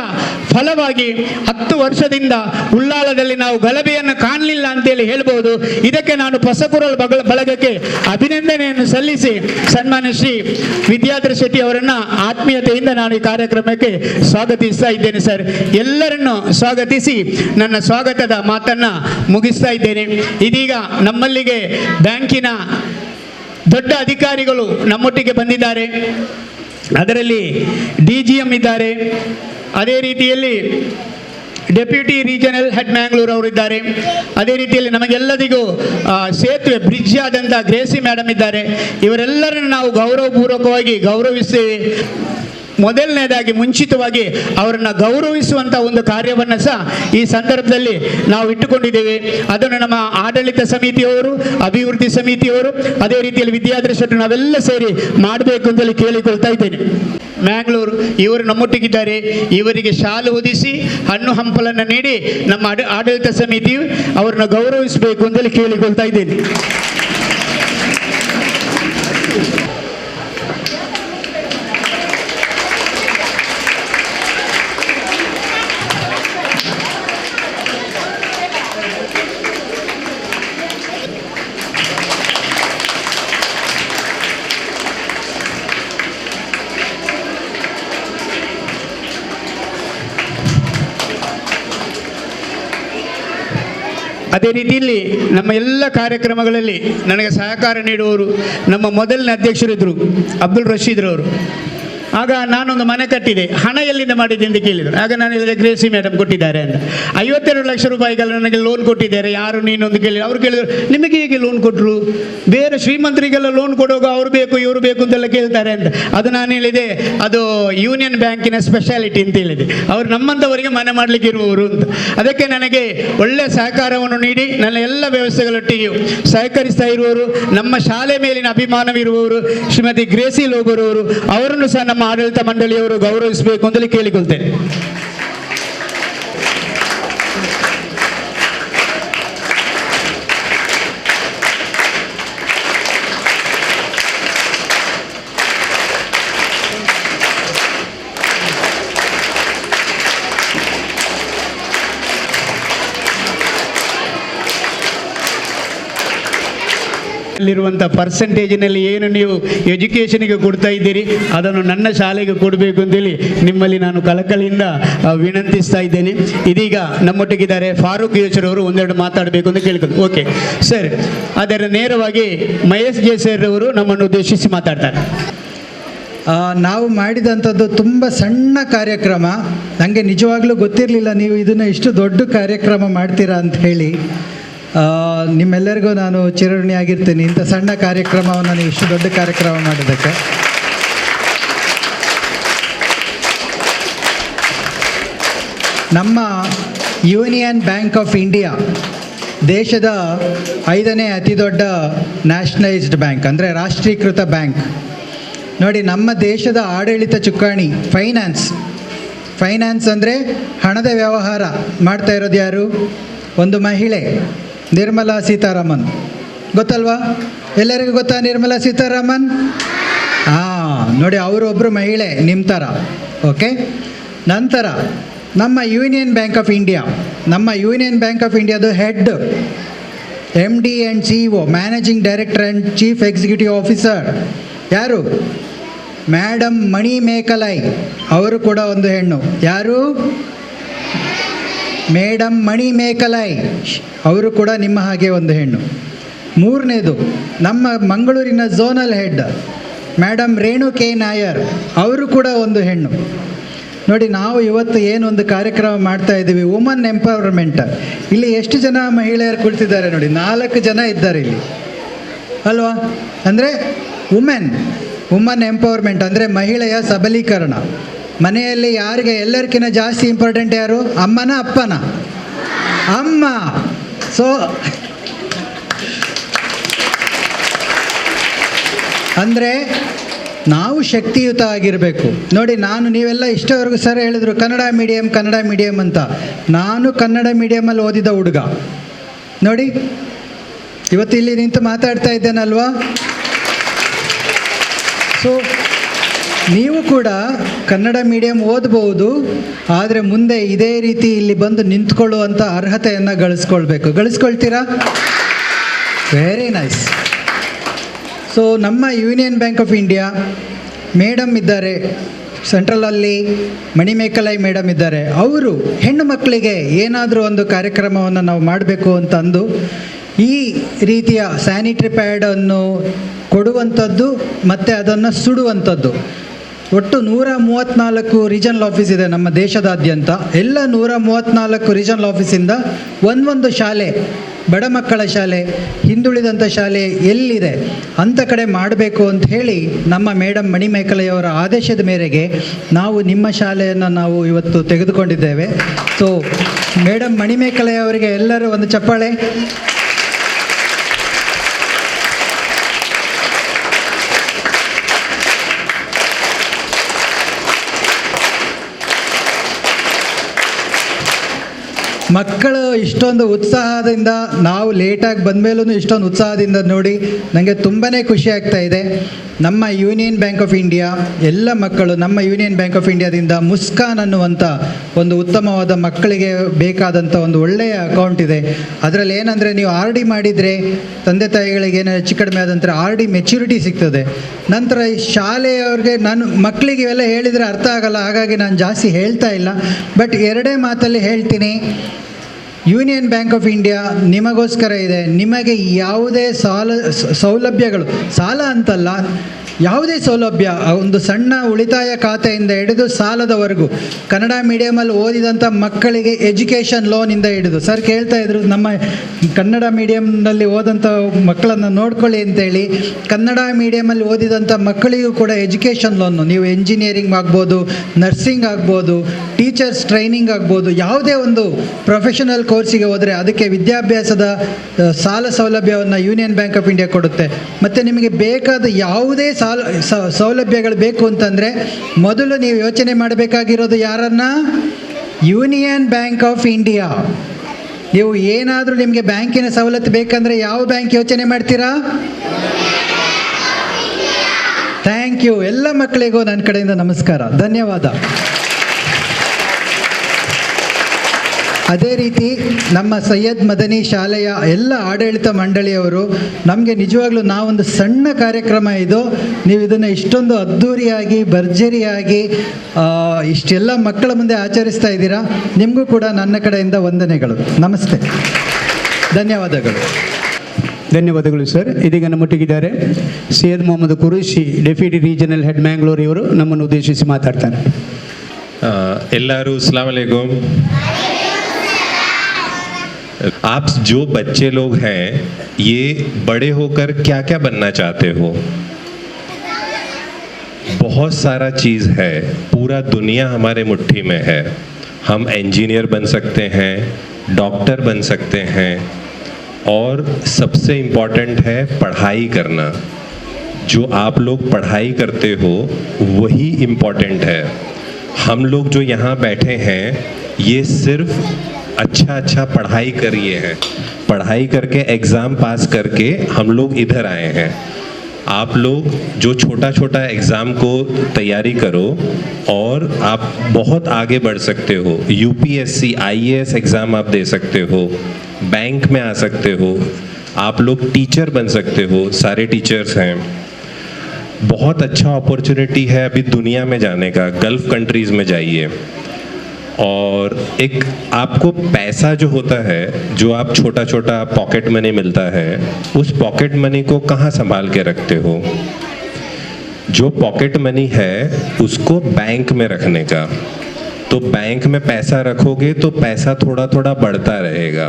ಫಲವಾಗಿ 10 ವರ್ಷದಿಂದ ಉಳ್ಳಾಲದಲ್ಲಿ ನಾವು ಗಲಭೆಯನ್ನು ಕಾಣಲಿಲ್ಲ ಅಂತೇಳಿ ಹೇಳ್ಬೋದು. ಇದಕ್ಕೆ ನಾನು ಹೊಸ ಕುರಲ್ ಬಳಗಕ್ಕೆ ಅಭಿನಂದನೆಯನ್ನು ಸಲ್ಲಿಸಿ ಸನ್ಮಾನ್ಯ ಶ್ರೀ ವಿದ್ಯಾಧರ ಶೆಟ್ಟಿ ಅವರನ್ನು ಆತ್ಮೀಯತೆಯಿಂದ ನಾನು ಈ ಕಾರ್ಯಕ್ರಮಕ್ಕೆ ಸ್ವಾಗತಿಸ್ತಾ ಇದ್ದೇನೆ. ಸರ್, ಎಲ್ಲರನ್ನು ಸ್ವಾಗತಿಸಿ ನನ್ನ ಸ್ವಾಗತದ ಮಾತನ್ನು ಮುಗಿಸ್ತಾ ಇದ್ದೇನೆ. ಇದೀಗ ನಮ್ಮಲ್ಲಿಗೆ ಬ್ಯಾಂಕಿನ ದೊಡ್ಡ ಅಧಿಕಾರಿಗಳು ನಮ್ಮೊಟ್ಟಿಗೆ ಬಂದಿದ್ದಾರೆ. ಅದರಲ್ಲಿ DGM ಇದ್ದಾರೆ. ಅದೇ ರೀತಿಯಲ್ಲಿ ಡೆಪ್ಯೂಟಿ ರೀಜನಲ್ ಹೆಡ್ ಮ್ಯಾಂಗ್ಳೂರ್ ಅವರಿದ್ದಾರೆ. ಅದೇ ರೀತಿಯಲ್ಲಿ ನಮಗೆಲ್ಲರಿಗೂ ಸೇತುವೆ ಬ್ರಿಡ್ಜ್ ಆದಂಥ ಗ್ರೇಸಿ ಮೇಡಮ್ ಇದ್ದಾರೆ. ಇವರೆಲ್ಲರನ್ನು ನಾವು ಗೌರವಪೂರ್ವಕವಾಗಿ ಗೌರವಿಸ್ತೇವೆ. ಮೊದಲನೇದಾಗಿ ಮುಂಚಿತವಾಗಿ ಅವರನ್ನು ಗೌರವಿಸುವಂಥ ಒಂದು ಕಾರ್ಯವನ್ನು ಸಹ ಈ ಸಂದರ್ಭದಲ್ಲಿ ನಾವು ಇಟ್ಟುಕೊಂಡಿದ್ದೇವೆ. ಅದನ್ನು ನಮ್ಮ ಆಡಳಿತ ಸಮಿತಿಯವರು, ಅಭಿವೃದ್ಧಿ ಸಮಿತಿಯವರು, ಅದೇ ರೀತಿಯಲ್ಲಿ ವಿದ್ಯಾಧರ ಶೆಟ್ಟಿ ನಾವೆಲ್ಲ ಸೇರಿ ಮಾಡಬೇಕು ಅಂತೇಳಿ ಕೇಳಿಕೊಳ್ತಾ ಇದ್ದೇನೆ. ಮ್ಯಾಂಗ್ಳೂರು ಇವರು ನಮ್ಮೊಟ್ಟಿಗಿದ್ದಾರೆ. ಇವರಿಗೆ ಶಾಲು ಹೊದಿಸಿ ಹಣ್ಣು ಹಂಪಲನ್ನು ನೀಡಿ ನಮ್ಮ ಆಡಳಿತ ಸಮಿತಿಯು ಅವರನ್ನು ಗೌರವಿಸಬೇಕು ಅಂತೇಳಿ ಕೇಳಿಕೊಳ್ತಾ ಇದ್ದೇನೆ. ಅದೇ ರೀತಿಯಲ್ಲಿ ನಮ್ಮ ಎಲ್ಲ ಕಾರ್ಯಕ್ರಮಗಳಲ್ಲಿ ನನಗೆ ಸಹಕಾರ ನೀಡುವವರು ನಮ್ಮ ಮೊದಲನೇ ಅಧ್ಯಕ್ಷರಿದ್ದರು ಅಬ್ದುಲ್ ರಶೀದ್ರವರು. ಆಗ ನಾನೊಂದು ಮನೆ ಕಟ್ಟಿದೆ, ಹಣ ಎಲ್ಲಿಂದ ಮಾಡಿದೆ ಅಂತ ಕೇಳಿದರು. ಆಗ ನಾನು ಹೇಳಿದೆ ಗ್ರೇಸಿ ಮೇಡಮ್ ಕೊಟ್ಟಿದ್ದಾರೆ ಅಂತ. 52 ಲಕ್ಷ ರೂಪಾಯಿಗಳು ನನಗೆ ಲೋನ್ ಕೊಟ್ಟಿದ್ದಾರೆ. ಯಾರು ನೀನೊಂದು ಕೇಳಿ ಅವ್ರು ಕೇಳಿದರು, ನಿಮಗೆ ಹೇಗೆ ಲೋನ್ ಕೊಟ್ಟರು? ಬೇರೆ ಶ್ರೀಮಂತರಿಗೆಲ್ಲ ಲೋನ್ ಕೊಡುವಾಗ ಅವ್ರು ಬೇಕು ಇವರು ಬೇಕು ಅಂತೆಲ್ಲ ಕೇಳ್ತಾರೆ ಅಂತ. ಅದು ನಾನು ಹೇಳಿದೆ, ಅದು ಯೂನಿಯನ್ ಬ್ಯಾಂಕಿನ ಸ್ಪೆಷಾಲಿಟಿ ಅಂತ ಹೇಳಿದೆ. ಅವರು ನಮ್ಮಂಥವರಿಗೆ ಮನೆ ಮಾಡಲಿಕ್ಕೆ ಇರುವವರು ಅಂತ. ಅದಕ್ಕೆ ನನಗೆ ಒಳ್ಳೆಯ ಸಹಕಾರವನ್ನು ನೀಡಿ ನನ್ನ ಎಲ್ಲ ವ್ಯವಸ್ಥೆಗಳೊಟ್ಟಿಗೆ ಸಹಕರಿಸ್ತಾ ಇರುವವರು, ನಮ್ಮ ಶಾಲೆ ಮೇಲಿನ ಅಭಿಮಾನವಿರುವವರು ಶ್ರೀಮತಿ ಗ್ರೇಸಿ ಲೋಬರವರು, ಅವರನ್ನು ಸಹ ನಮ್ಮ ಆಡಳಿತ ಮಂಡಳಿಯವರು ಗೌರವಿಸಬೇಕು ಅಂತಲೇ ಕೇಳಿಕೊಳ್ತೇನೆ. ಅಲ್ಲಿರುವಂಥ ಪರ್ಸೆಂಟೇಜಿನಲ್ಲಿ ಏನು ನೀವು ಎಜುಕೇಷನಿಗೆ ಕೊಡ್ತಾ ಇದ್ದೀರಿ ಅದನ್ನು ನನ್ನ ಶಾಲೆಗೆ ಕೊಡಬೇಕು ಅಂತೇಳಿ ನಿಮ್ಮಲ್ಲಿ ನಾನು ಕಳಕಳಿಯಿಂದ ವಿನಂತಿಸ್ತಾ ಇದ್ದೇನೆ. ಇದೀಗ ನಮ್ಮೊಟ್ಟಿಗಿದ್ದಾರೆ ಫಾರೂಕ್ ಯೋಚರವರು, ಒಂದೆರಡು ಮಾತಾಡಬೇಕು ಅಂತ ಕೇಳ್ಕೊಂಡು. ಓಕೆ ಸರ್, ಅದರ ನೇರವಾಗಿ ಮಹೇಶ್ ಜೆ ಸರ್ ಅವರು ನಮ್ಮನ್ನು ಉದ್ದೇಶಿಸಿ ಮಾತಾಡ್ತಾರೆ. ನಾವು ಮಾಡಿದಂಥದ್ದು ತುಂಬ ಸಣ್ಣ ಕಾರ್ಯಕ್ರಮ. ನನಗೆ ನಿಜವಾಗ್ಲೂ ಗೊತ್ತಿರಲಿಲ್ಲ ನೀವು ಇದನ್ನು ಇಷ್ಟು ದೊಡ್ಡ ಕಾರ್ಯಕ್ರಮ ಮಾಡ್ತೀರಾ ಅಂತ ಹೇಳಿ. ನಿಮ್ಮೆಲ್ಲರಿಗೂ ನಾನು ಚಿರಋಣಿಯಾಗಿರ್ತೀನಿ ಇಂಥ ಸಣ್ಣ ಕಾರ್ಯಕ್ರಮವನ್ನು ನೀವು ಇಷ್ಟು ದೊಡ್ಡ ಕಾರ್ಯಕ್ರಮ ಮಾಡಿದ್ದಕ್ಕೆ. ನಮ್ಮ ಯೂನಿಯನ್ ಬ್ಯಾಂಕ್ ಆಫ್ ಇಂಡಿಯಾ ದೇಶದ 5ನೇ ಅತಿ ದೊಡ್ಡ ನ್ಯಾಷನಲೈಸ್ಡ್ ಬ್ಯಾಂಕ್, ಅಂದರೆ ರಾಷ್ಟ್ರೀಕೃತ ಬ್ಯಾಂಕ್. ನೋಡಿ, ನಮ್ಮ ದೇಶದ ಆಡಳಿತ ಚುಕ್ಕಾಣಿ ಫೈನಾನ್ಸ್ ಅಂದರೆ ಹಣದ ವ್ಯವಹಾರ ಮಾಡ್ತಾ ಇರೋದು ಯಾರು? ಒಂದು ಮಹಿಳೆ, ನಿರ್ಮಲಾ ಸೀತಾರಾಮನ್. ಗೊತ್ತಲ್ವಾ? ಎಲ್ಲರಿಗೂ ಗೊತ್ತಾ ನಿರ್ಮಲಾ ಸೀತಾರಾಮನ್? ನೋಡಿ, ಅವರೊಬ್ಬರು ಮಹಿಳೆ ನಿಮ್ಮ ಥರ. ಓಕೆ, ನಂತರ ನಮ್ಮ ಯೂನಿಯನ್ ಬ್ಯಾಂಕ್ ಆಫ್ ಇಂಡಿಯಾದು head MD and CEO, managing director and chief executive officer ಯಾರು? ಮೇಡಮ್ ಮಣಿ ಮೇಕಲೈ. ಅವರು ಕೂಡ ಒಂದು ಹೆಣ್ಣು. ಯಾರು? ಮೇಡಮ್ ಮಣಿ ಮೇಕಲೈ, ಅವರು ಕೂಡ ನಿಮ್ಮ ಹಾಗೆ ಒಂದು ಹೆಣ್ಣು. 3ನೇದು ನಮ್ಮ ಮಂಗಳೂರಿನ ಝೋನಲ್ ಹೆಡ್ ಮೇಡಮ್ ರೇಣು ಕೆ ನಾಯರ್, ಅವರು ಕೂಡ ಒಂದು ಹೆಣ್ಣು. ನೋಡಿ, ನಾವು ಇವತ್ತು ಏನೊಂದು ಕಾರ್ಯಕ್ರಮ ಮಾಡ್ತಾ ಇದ್ದೀವಿ, ವುಮನ್ ಎಂಪವರ್ಮೆಂಟ್. ಇಲ್ಲಿ ಎಷ್ಟು ಜನ ಮಹಿಳೆಯರು ಕುಳಿತಿದ್ದಾರೆ ನೋಡಿ, 4 ಜನ ಇದ್ದಾರೆ ಇಲ್ಲಿ ಅಲ್ವಾ? ಅಂದರೆ ವುಮನ್ ಎಂಪವರ್ಮೆಂಟ್ ಅಂದರೆ ಮಹಿಳೆಯ ಸಬಲೀಕರಣ. ಮನೆಯಲ್ಲಿ ಯಾರಿಗೆ ಎಲ್ಲರಿಗಿಂತ ಜಾಸ್ತಿ ಇಂಪಾರ್ಟೆಂಟ್ ಯಾರು? ಅಮ್ಮನ ಅಪ್ಪನ? ಅಮ್ಮ. ಸೊ ಅಂದರೆ ನಾವು ಶಕ್ತಿಯುತ ಆಗಿರಬೇಕು. ನೋಡಿ, ನೀವೆಲ್ಲ ಇಷ್ಟವರೆಗೂ ಸರ್ ಹೇಳಿದ್ರು ಕನ್ನಡ ಮೀಡಿಯಮ್ ಅಂತ. ನಾನು ಕನ್ನಡ ಮೀಡಿಯಮಲ್ಲಿ ಓದಿದ ಹುಡುಗ. ನೋಡಿ, ಇವತ್ತು ಇಲ್ಲಿ ನಿಂತು ಮಾತಾಡ್ತಾ ಇದ್ದೇನಲ್ವಾ? ಸೊ ನೀವು ಕೂಡ ಕನ್ನಡ ಮೀಡಿಯಮ್ ಓದ್ಬೋದು, ಆದರೆ ಮುಂದೆ ಇದೇ ರೀತಿ ಇಲ್ಲಿ ಬಂದು ನಿಂತ್ಕೊಳ್ಳುವಂಥ ಅರ್ಹತೆಯನ್ನು ಗಳಿಸ್ಕೊಳ್ತೀರಾ? Very nice. ಸೊ ನಮ್ಮ Union Bank of India madam ಇದ್ದಾರೆ, ಸೆಂಟ್ರಲಲ್ಲಿ ಮಣಿಮೇಕಲೈ ಮೇಡಮ್ ಇದ್ದಾರೆ. ಅವರು ಹೆಣ್ಣು ಮಕ್ಕಳಿಗೆ ಏನಾದರೂ ಒಂದು ಕಾರ್ಯಕ್ರಮವನ್ನು ನಾವು ಮಾಡಬೇಕು ಅಂತಂದು ಈ ರೀತಿಯ ಸ್ಯಾನಿಟರಿ ಪ್ಯಾಡನ್ನು ಕೊಡುವಂಥದ್ದು ಮತ್ತು ಅದನ್ನು ಸುಡುವಂಥದ್ದು. ಒಟ್ಟು 134 ರೀಜನಲ್ ಆಫೀಸ್ ಇದೆ ನಮ್ಮ ದೇಶದಾದ್ಯಂತ. ಎಲ್ಲ 134 ರೀಜನಲ್ ಆಫೀಸಿಂದ ಒಂದೊಂದು ಶಾಲೆ, ಬಡ ಮಕ್ಕಳ ಶಾಲೆ, ಹಿಂದುಳಿದಂಥ ಶಾಲೆ ಎಲ್ಲಿದೆ ಅಂಥ ಕಡೆ ಮಾಡಬೇಕು ಅಂತ ಹೇಳಿ ನಮ್ಮ ಮೇಡಮ್ ಮಣಿಮೇಕಲೆಯವರ ಆದೇಶದ ಮೇರೆಗೆ ನಾವು ನಿಮ್ಮ ಶಾಲೆಯನ್ನು ನಾವು ಇವತ್ತು ತೆಗೆದುಕೊಂಡಿದ್ದೇವೆ. ಸೊ ಮೇಡಮ್ ಮಣಿಮೇಕಲೆಯವರಿಗೆ ಎಲ್ಲರೂ ಒಂದು ಚಪ್ಪಾಳೆ. ಮಕ್ಕಳು ಇಷ್ಟೊಂದು ಉತ್ಸಾಹದಿಂದ, ನಾವು ಲೇಟಾಗಿ ಬಂದಮೇಲೂ ಇಷ್ಟೊಂದು ಉತ್ಸಾಹದಿಂದ ನೋಡಿ ನನಗೆ ತುಂಬಾ ಖುಷಿ ಆಗ್ತಾ ಇದೆ. ನಮ್ಮ ಯೂನಿಯನ್ ಬ್ಯಾಂಕ್ ಆಫ್ ಇಂಡಿಯಾ ಎಲ್ಲ ಮಕ್ಕಳು ನಮ್ಮ ಯೂನಿಯನ್ ಬ್ಯಾಂಕ್ ಆಫ್ ಇಂಡಿಯಾದಿಂದ ಮುಸ್ಕಾನ್ ಅನ್ನುವಂಥ ಒಂದು ಉತ್ತಮವಾದ ಮಕ್ಕಳಿಗೆ ಬೇಕಾದಂಥ ಒಂದು ಒಳ್ಳೆಯ ಅಕೌಂಟ್ ಇದೆ. ಅದರಲ್ಲಿ ಏನಂದರೆ ನೀವು RD ಮಾಡಿದರೆ ತಂದೆ ತಾಯಿಗಳಿಗೆ ಏನೋ ಹೆಚ್ಚು ಕಡಿಮೆ ಆದಂಥ RD ಮೆಚ್ಯೂರಿಟಿ ಸಿಗ್ತದೆ. ನಂತರ ಶಾಲೆಯವ್ರಿಗೆ ಮಕ್ಕಳಿಗೆ ಇವೆಲ್ಲ ಹೇಳಿದರೆ ಅರ್ಥ ಆಗಲ್ಲ, ಹಾಗಾಗಿ ನಾನು ಜಾಸ್ತಿ ಹೇಳ್ತಾ ಇಲ್ಲ. ಬಟ್ 2 ಮಾತಲ್ಲಿ ಹೇಳ್ತೀನಿ. ಯೂನಿಯನ್ ಬ್ಯಾಂಕ್ ಆಫ್ ಇಂಡಿಯಾ ನಿಮಗೋಸ್ಕರ ಇದೆ. ನಿಮಗೆ ಯಾವುದೇ ಸೌಲಭ್ಯಗಳು, ಸಾಲ ಅಂತಲ್ಲ, ಯಾವುದೇ ಸೌಲಭ್ಯ, ಒಂದು ಸಣ್ಣ ಉಳಿತಾಯ ಖಾತೆಯಿಂದ ಹಿಡಿದು ಸಾಲದವರೆಗೂ, ಕನ್ನಡ ಮೀಡಿಯಮಲ್ಲಿ ಓದಿದಂಥ ಮಕ್ಕಳಿಗೆ ಎಜುಕೇಷನ್ ಲೋನಿಂದ ಹಿಡಿದು, ಸರ್ ಕೇಳ್ತಾ ಇದ್ರು ನಮ್ಮ ಕನ್ನಡ ಮೀಡಿಯಮ್ನಲ್ಲಿ ಓದಂಥ ಮಕ್ಕಳನ್ನು ನೋಡ್ಕೊಳ್ಳಿ ಅಂತೇಳಿ, ಕನ್ನಡ ಮೀಡಿಯಮಲ್ಲಿ ಓದಿದಂಥ ಮಕ್ಕಳಿಗೂ ಕೂಡ ಎಜುಕೇಷನ್ ಲೋನು, ನೀವು ಎಂಜಿನಿಯರಿಂಗ್ ಆಗ್ಬೋದು, ನರ್ಸಿಂಗ್ ಆಗ್ಬೋದು, ಟೀಚರ್ಸ್ ಟ್ರೈನಿಂಗ್ ಆಗ್ಬೋದು, ಯಾವುದೇ ಒಂದು ಪ್ರೊಫೆಷನಲ್ ಕೋರ್ಸಿಗೆ ಹೋದರೆ ಅದಕ್ಕೆ ವಿದ್ಯಾಭ್ಯಾಸದ ಸಾಲ ಸೌಲಭ್ಯವನ್ನು ಯೂನಿಯನ್ ಬ್ಯಾಂಕ್ ಆಫ್ ಇಂಡಿಯಾ ಕೊಡುತ್ತೆ. ಮತ್ತು ನಿಮಗೆ ಬೇಕಾದ ಯಾವುದೇ ಸೌಲಭ್ಯಗಳು ಬೇಕು ಅಂತಂದರೆ ಮೊದಲು ನೀವು ಯೋಚನೆ ಮಾಡಬೇಕಾಗಿರೋದು ಯಾರನ್ನ? Union Bank of India. ನೀವು ಏನಾದರೂ ನಿಮಗೆ ಬ್ಯಾಂಕಿನ ಸವಲತ್ತು ಬೇಕಂದರೆ ಯಾವ ಬ್ಯಾಂಕ್ ಯೋಚನೆ ಮಾಡ್ತೀರಾ? Thank you. ಎಲ್ಲ ಮಕ್ಕಳಿಗೂ ನನ್ನ ಕಡೆಯಿಂದ ನಮಸ್ಕಾರ, ಧನ್ಯವಾದ. ಅದೇ ರೀತಿ ನಮ್ಮ ಸೈಯದ್ ಮದನಿ ಶಾಲೆಯ ಎಲ್ಲ ಆಡಳಿತ ಮಂಡಳಿಯವರು ನಮಗೆ ನಿಜವಾಗ್ಲೂ ನಾವೊಂದು ಸಣ್ಣ ಕಾರ್ಯಕ್ರಮ ಇದು, ನೀವು ಇದನ್ನು ಇಷ್ಟೊಂದು ಅದ್ಧೂರಿಯಾಗಿ ಭರ್ಜರಿಯಾಗಿ ಇಷ್ಟೆಲ್ಲ ಮಕ್ಕಳ ಮುಂದೆ ಆಚರಿಸ್ತಾ ಇದ್ದೀರಾ. ನಿಮಗೂ ಕೂಡ ನನ್ನ ಕಡೆಯಿಂದ ವಂದನೆಗಳು, ನಮಸ್ತೆ, ಧನ್ಯವಾದಗಳು. ಧನ್ಯವಾದಗಳು ಸರ್. ಇದೀಗ ನಮ್ಮೊಟ್ಟಿಗಿದ್ದಾರೆ Syed Mohammed Qureshi, deputy regional head Mangalore ಇವರು ನಮ್ಮನ್ನು ಉದ್ದೇಶಿಸಿ ಮಾತಾಡ್ತಾರೆ. ಎಲ್ಲರೂ अस्सलाम वालेकुम. आप जो बच्चे लोग हैं ये बड़े होकर क्या क्या बनना चाहते हो? बहुत सारा चीज़ है, पूरा दुनिया हमारे मुट्ठी में है. हम इंजीनियर बन सकते हैं, डॉक्टर बन सकते हैं, और सबसे इम्पॉर्टेंट है पढ़ाई करना. जो आप लोग पढ़ाई करते हो वही इम्पॉर्टेंट है. हम लोग जो यहाँ बैठे हैं ये सिर्फ अच्छा पढ़ाई करिए हैं, पढ़ाई करके एग्ज़ाम पास करके हम लोग इधर आए हैं. आप लोग जो छोटा एग्ज़ाम को तैयारी करो और आप बहुत आगे बढ़ सकते हो. यूपीएससी IAS एग्ज़ाम आप दे सकते हो, बैंक में आ सकते हो, आप लोग टीचर बन सकते हो, सारे टीचर्स हैं. बहुत अच्छा अपॉर्चुनिटी है अभी दुनिया में जाने का. गल्फ़ कंट्रीज़ में जाइए, और एक आपको पैसा जो होता है, जो आप छोटा पॉकेट मनी मिलता है, उस पॉकेट मनी को कहाँ संभाल के रखते हो? जो पॉकेट मनी है उसको बैंक में रखने का. तो बैंक में पैसा रखोगे तो पैसा थोड़ा बढ़ता रहेगा.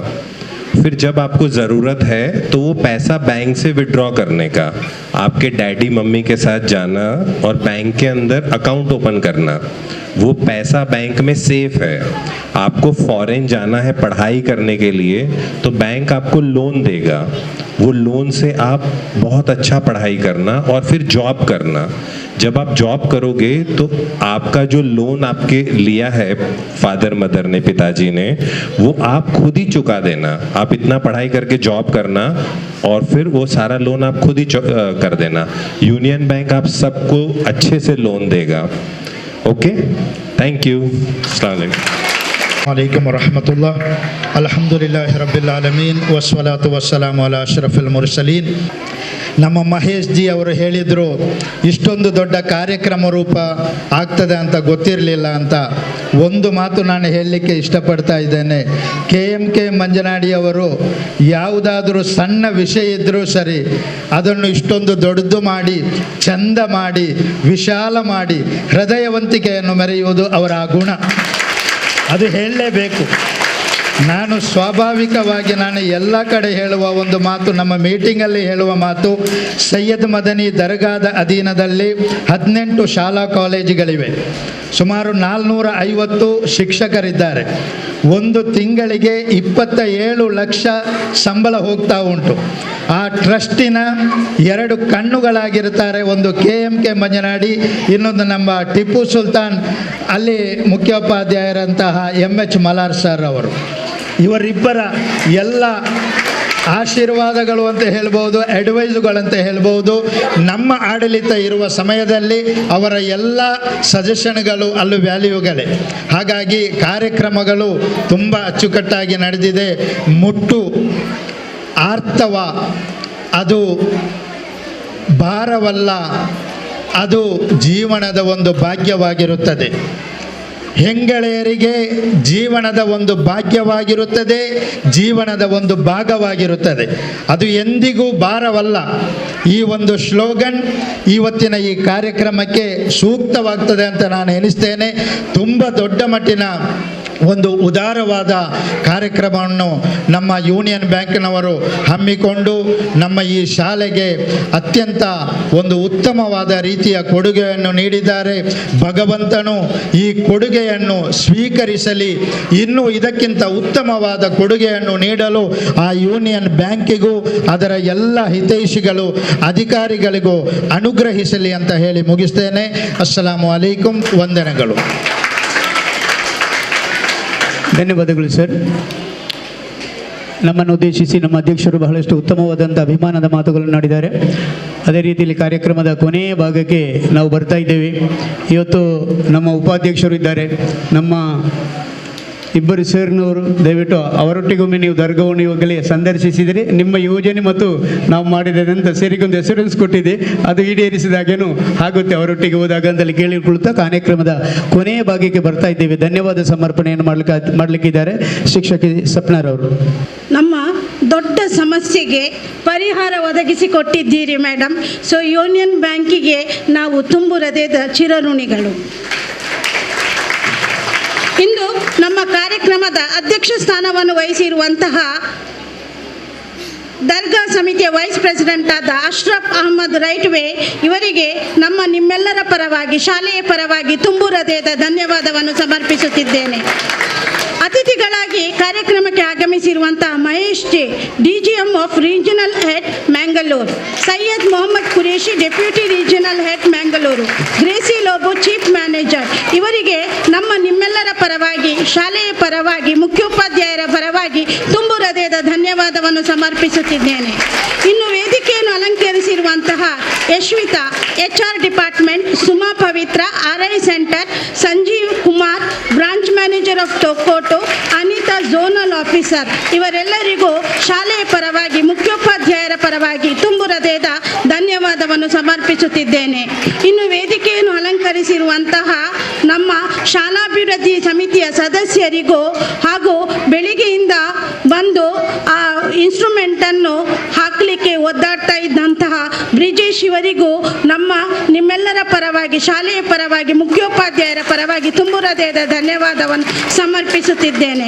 फिर जब आपको ज़रूरत है तो वो पैसा बैंक से विड्रॉ करने का, आपके डैडी मम्मी के साथ जाना और बैंक के अंदर अकाउंट ओपन करना. वो पैसा बैंक में सेफ है. आपको फॉरेन जाना है पढ़ाई करने के लिए तो बैंक आपको लोन देगा. वो लोन से आप बहुत अच्छा पढ़ाई करना और फिर जॉब करना. जब आप जॉब करोगे तो आपका जो लोन आपके लिया है फादर मदर ने, पिताजी ने, वो आप खुद ही चुका देना. आप इतना पढ़ाई करके जॉब करना और फिर वो सारा लोन आप खुद ही कर देना. यूनियन बैंक आप सबको अच्छे से लोन देगा. Okay, thank you. अस्सलाम वालेकुम रहमतुल्लाह. अल्हम्दुलिल्लाह रब्बिल आलमीन वस्सलातु वस्ಸಲಾಮು ಅಲಾ ಅಶ್ರಫಿಲ್ ಮುರ್ಸಲೀನ್. ನಮ್ಮ ಮಹೇಶ್ ಜಿ ಅವರು ಹೇಳಿದರು, ಇಷ್ಟೊಂದು ದೊಡ್ಡ ಕಾರ್ಯಕ್ರಮ ರೂಪ ಆಗ್ತದೆ ಅಂತ ಗೊತ್ತಿರಲಿಲ್ಲ ಅಂತ. ಒಂದು ಮಾತು ನಾನು ಹೇಳಲಿಕ್ಕೆ ಇಷ್ಟಪಡ್ತಾ ಇದ್ದೇನೆ. KMK ಮಂಜನಾಡಿಯವರು ಯಾವುದಾದರೂ ಸಣ್ಣ ವಿಷಯ ಇದ್ದರೂ ಸರಿ ಅದನ್ನು ಇಷ್ಟೊಂದು ದೊಡ್ಡದು ಮಾಡಿ, ಚಂದ ಮಾಡಿ, ವಿಶಾಲ ಮಾಡಿ, ಹೃದಯವಂತಿಕೆಯನ್ನು ಮೆರೆಯುವುದು ಅವರ ಗುಣ. ಅದು ಹೇಳಲೇಬೇಕು. ನಾನು ಸ್ವಾಭಾವಿಕವಾಗಿ ಎಲ್ಲ ಕಡೆ ಹೇಳುವ ಒಂದು ಮಾತು, ನಮ್ಮ ಮೀಟಿಂಗಲ್ಲಿ ಹೇಳುವ ಮಾತು, ಸೈಯದ್ ಮದನಿ ದರ್ಗಾದ ಅಧೀನದಲ್ಲಿ 18 ಶಾಲಾ ಕಾಲೇಜುಗಳಿವೆ. ಸುಮಾರು 450 ಶಿಕ್ಷಕರಿದ್ದಾರೆ. ಒಂದು ತಿಂಗಳಿಗೆ 27 ಲಕ್ಷ ಸಂಬಳ ಹೋಗ್ತಾ ಉಂಟು. ಆ ಟ್ರಸ್ಟಿನ 2 ಕಣ್ಣುಗಳಾಗಿರ್ತಾರೆ. ಒಂದು KMK ಮಂಜನಾಡಿ, ಇನ್ನೊಂದು ನಮ್ಮ ಟಿಪ್ಪು ಸುಲ್ತಾನ್ ಅಲ್ಲಿ ಮುಖ್ಯೋಪಾಧ್ಯಾಯರಂತಹ MH ಮಲಾರ್ ಸರ್ ಅವರು. ಇವರಿಬ್ಬರ ಎಲ್ಲ ಆಶೀರ್ವಾದಗಳು ಅಂತ ಹೇಳ್ಬೋದು, ಅಡ್ವೈಸುಗಳಂತ ಹೇಳ್ಬೋದು. ನಮ್ಮ ಆಡಳಿತ ಇರುವ ಸಮಯದಲ್ಲಿ ಅವರ ಎಲ್ಲ ಸಜೆಷನ್ಗಳು ಅಲ್ಲೂ ವ್ಯಾಲ್ಯೂಗಳೇ. ಹಾಗಾಗಿ ಕಾರ್ಯಕ್ರಮಗಳು ತುಂಬ ಅಚ್ಚುಕಟ್ಟಾಗಿ ನಡೆದಿದೆ. ಮುಟ್ಟು ಆರ್ತವ ಅದು ಭಾರವಲ್ಲ, ಅದು ಜೀವನದ ಒಂದು ಭಾಗ್ಯವಾಗಿರುತ್ತದೆ. ಹೆಂಗಳೆಯರಿಗೆ ಜೀವನದ ಒಂದು ಭಾಗ್ಯವಾಗಿರುತ್ತದೆ, ಜೀವನದ ಒಂದು ಭಾಗವಾಗಿರುತ್ತದೆ. ಅದು ಎಂದಿಗೂ ಭಾರವಲ್ಲ. ಈ ಒಂದು ಸ್ಲೋಗನ್ ಇವತ್ತಿನ ಈ ಕಾರ್ಯಕ್ರಮಕ್ಕೆ ಸೂಕ್ತವಾಗ್ತದೆ ಅಂತ ನಾನು ಎನಿಸ್ತೇನೆ. ತುಂಬ ದೊಡ್ಡ ಮಟ್ಟಿನ ಒಂದು ಉದಾರವಾದ ಕಾರ್ಯಕ್ರಮವನ್ನು ನಮ್ಮ ಯೂನಿಯನ್ ಬ್ಯಾಂಕ್ನವರು ಹಮ್ಮಿಕೊಂಡು ನಮ್ಮ ಈ ಶಾಲೆಗೆ ಅತ್ಯಂತ ಒಂದು ಉತ್ತಮವಾದ ರೀತಿಯ ಕೊಡುಗೆಯನ್ನು ನೀಡಿದ್ದಾರೆ. ಭಗವಂತನು ಈ ಕೊಡುಗೆಯನ್ನು ಸ್ವೀಕರಿಸಲಿ, ಇನ್ನೂ ಇದಕ್ಕಿಂತ ಉತ್ತಮವಾದ ಕೊಡುಗೆಯನ್ನು ನೀಡಲು ಆ ಯೂನಿಯನ್ ಬ್ಯಾಂಕಿಗೂ ಅದರ ಎಲ್ಲ ಹಿತೈಷಿಗಳು ಅಧಿಕಾರಿಗಳಿಗೂ ಅನುಗ್ರಹಿಸಲಿ ಅಂತ ಹೇಳಿ ಮುಗಿಸ್ತೇನೆ. ಅಸ್ಸಲಾಮು ಅಲೈಕುಂ, ವಂದನೆಗಳು. ಧನ್ಯವಾದಗಳು ಸರ್. ನಮ್ಮನ್ನು ಉದ್ದೇಶಿಸಿ ನಮ್ಮ ಅಧ್ಯಕ್ಷರು ಬಹಳಷ್ಟು ಉತ್ತಮವಾದಂಥ ಅಭಿಮಾನದ ಮಾತುಗಳನ್ನು ನಾಡಿದ್ದಾರೆ. ಅದೇ ರೀತಿಯಲ್ಲಿ ಕಾರ್ಯಕ್ರಮದ ಕೊನೆಯ ಭಾಗಕ್ಕೆ ನಾವು ಬರ್ತಾ ಇದ್ದೇವೆ. ಇವತ್ತು ನಮ್ಮ ಉಪಾಧ್ಯಕ್ಷರು ಇದ್ದಾರೆ, ನಮ್ಮ ಇಬ್ಬರು ಸರ್ನವರು. ದಯವಿಟ್ಟು ಅವರೊಟ್ಟಿಗೊಮ್ಮೆ ನೀವು ದರ್ಗವನ್ನು ಇವಾಗಲೇ ಸಂದರ್ಶಿಸಿದರೆ ನಿಮ್ಮ ಯೋಜನೆ ಮತ್ತು ನಾವು ಮಾಡಿದಂಥ ಸೇರಿಗೊಂದು ಹೆಸರೆನ್ಸ್ ಕೊಟ್ಟಿದೆ, ಅದು ಈಡೇರಿಸಿದಾಗೇನು ಆಗುತ್ತೆ ಅವರೊಟ್ಟಿಗೆ ಹೋದಾಗ ಅಂತಲ್ಲಿ ಕೇಳಿಕೊಳ್ತಾ ಕಾರ್ಯಕ್ರಮದ ಕೊನೆಯ ಭಾಗಕ್ಕೆ ಬರ್ತಾ ಇದ್ದೇವೆ. ಧನ್ಯವಾದ ಸಮರ್ಪಣೆಯನ್ನು ಮಾಡಲಿಕ್ಕಿದ್ದಾರೆ ಶಿಕ್ಷಕಿ ಸಪ್ನಾರವರು. ನಮ್ಮ ದೊಡ್ಡ ಸಮಸ್ಯೆಗೆ ಪರಿಹಾರ ಒದಗಿಸಿಕೊಟ್ಟಿದ್ದೀರಿ ಮೇಡಮ್. ಸೊ ಯೂನಿಯನ್ ಬ್ಯಾಂಕಿಗೆ ನಾವು ತುಂಬು ಹೃದಯದ ಚಿರಋಣಿಗಳು. ಇಂದು ನಮ್ಮ ಕಾರ್ಯಕ್ರಮದ ಅಧ್ಯಕ್ಷ ಸ್ಥಾನವನ್ನು ವಹಿಸಿರುವಂತಹ ದರ್ಗಾ ಸಮಿತಿಯ ವೈಸ್ ಪ್ರೆಸಿಡೆಂಟ್ ಆದ ಅಶ್ರಫ್ ಅಹಮದ್ ರೈಟ್ವೇ ಇವರಿಗೆ ನಿಮ್ಮೆಲ್ಲರ ಪರವಾಗಿ, ಶಾಲೆಯ ಪರವಾಗಿ ತುಂಬು ಹೃದಯದ ಧನ್ಯವಾದವನ್ನು ಸಮರ್ಪಿಸುತ್ತಿದ್ದೇನೆ. ಅತಿಥಿಗಳಾಗಿ ಕಾರ್ಯಕ್ರಮಕ್ಕೆ ಆಗಮಿಸಿರುವಂತಹ Mahesh J, DGM of regional head Mangaluru, Syed Mohammed Qureshi, deputy regional head Mangaluru, Gracy Lobo, chief manager ಇವರಿಗೆ ನಿಮ್ಮೆಲ್ಲರ ಪರವಾಗಿ, ಶಾಲೆಯ ಪರವಾಗಿ, ಮುಖ್ಯೋಪಾಧ್ಯಾಯರ ಪರವಾಗಿ ತುಂಬು ಹೃದಯದ ಧನ್ಯವಾದವನ್ನು ಸಮರ್ಪಿಸುತ್ತಿದ್ದೇನೆ. ಇನ್ನು ವೇದಿಕೆಯನ್ನು ಅಲಂಕರಿಸಿರುವಂತಹ Yashvita, HR department, Suma Pavitra, RI centre, Sanjeev Kumar, branch manager of ಟೊಕೋಟೋ, ಅನಿತಾ ಝೋನಲ್ ಆಫೀಸರ್ ಇವರೆಲ್ಲರಿಗೂ ಶಾಲೆಯ ಪರವಾಗಿ, ಮುಖ್ಯೋಪಾಧ್ಯಾಯರ ಪರವಾಗಿ ತುಂಬು ಹೃದಯದ ಧನ್ಯವಾದವನ್ನು ಸಮರ್ಪಿಸುತ್ತಿದ್ದೇನೆ. ಇನ್ನು ವೇದಿಕೆಯನ್ನು ಅಲಂಕರಿಸಿರುವಂತಹ ನಮ್ಮ ಶಾಲಾಭಿವೃದ್ಧಿ ಸಮಿತಿಯ ಸದಸ್ಯರಿಗೂ ಹಾಗೂ ಬೆಳಿಗ್ಗೆಯಿಂದ ಬಂದು ಆ ಇನ್ಸ್ಟ್ರೂಮೆಂಟನ್ನು ಹಾಕಲಿಕ್ಕೆ ಒದ್ದಾಡ್ತಾ ಇದ್ದಂತಹ ಬ್ರಿಜೇಶ್ ಇವರಿಗೂ ನಿಮ್ಮೆಲ್ಲರ ಪರವಾಗಿ, ಶಾಲೆಯ ಪರವಾಗಿ, ಮುಖ್ಯೋಪಾಧ್ಯಾಯರ ಪರವಾಗಿ ತುಂಬು ಹೃದಯದ ಧನ್ಯವಾದವನ್ನು ಸಮರ್ಪಿಸುತ್ತಿದ್ದೇನೆ.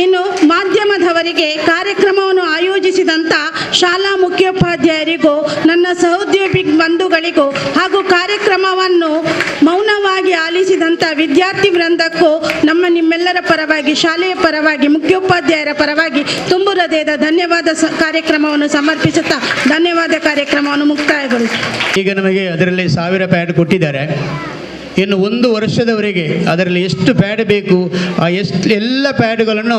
ಇನ್ನು ಮಾಧ್ಯಮದವರಿಗೆ, ಕಾರ್ಯಕ್ರಮವನ್ನು ಆಯೋಜಿಸಿದಂಥ ಶಾಲಾ ಮುಖ್ಯೋಪಾಧ್ಯಾಯರಿಗೂ, ನನ್ನ ಸಹೋದ್ಯೋಗಿ ಬಂಧುಗಳಿಗೂ ಹಾಗೂ ಕಾರ್ಯಕ್ರಮವನ್ನು ಮೌನವಾಗಿ ಆಲಿಸಿದಂಥ ವಿದ್ಯಾರ್ಥಿ ವೃಂದಕ್ಕೂ ನಿಮ್ಮೆಲ್ಲರ ಪರವಾಗಿ, ಶಾಲೆಯ ಪರವಾಗಿ, ಮುಖ್ಯೋಪಾಧ್ಯಾಯರ ಪರವಾಗಿ ತುಂಬು ಹೃದಯದ ಧನ್ಯವಾದ ಕಾರ್ಯಕ್ರಮವನ್ನು ಸಮರ್ಪಿಸುತ್ತಾ ಧನ್ಯವಾದ ಕಾರ್ಯಕ್ರಮವನ್ನು ಮುಕ್ತಾಯಗೊಳಿಸಿ. ಈಗ ನಮಗೆ ಅದರಲ್ಲಿ 1000 ಪ್ಯಾಡ್ ಕೊಟ್ಟಿದ್ದಾರೆ. ಇನ್ನು 1 ವರ್ಷದವರೆಗೆ ಅದರಲ್ಲಿ ಎಷ್ಟು ಪ್ಯಾಡ್ ಬೇಕು ಎಲ್ಲ ಪ್ಯಾಡ್ಗಳನ್ನು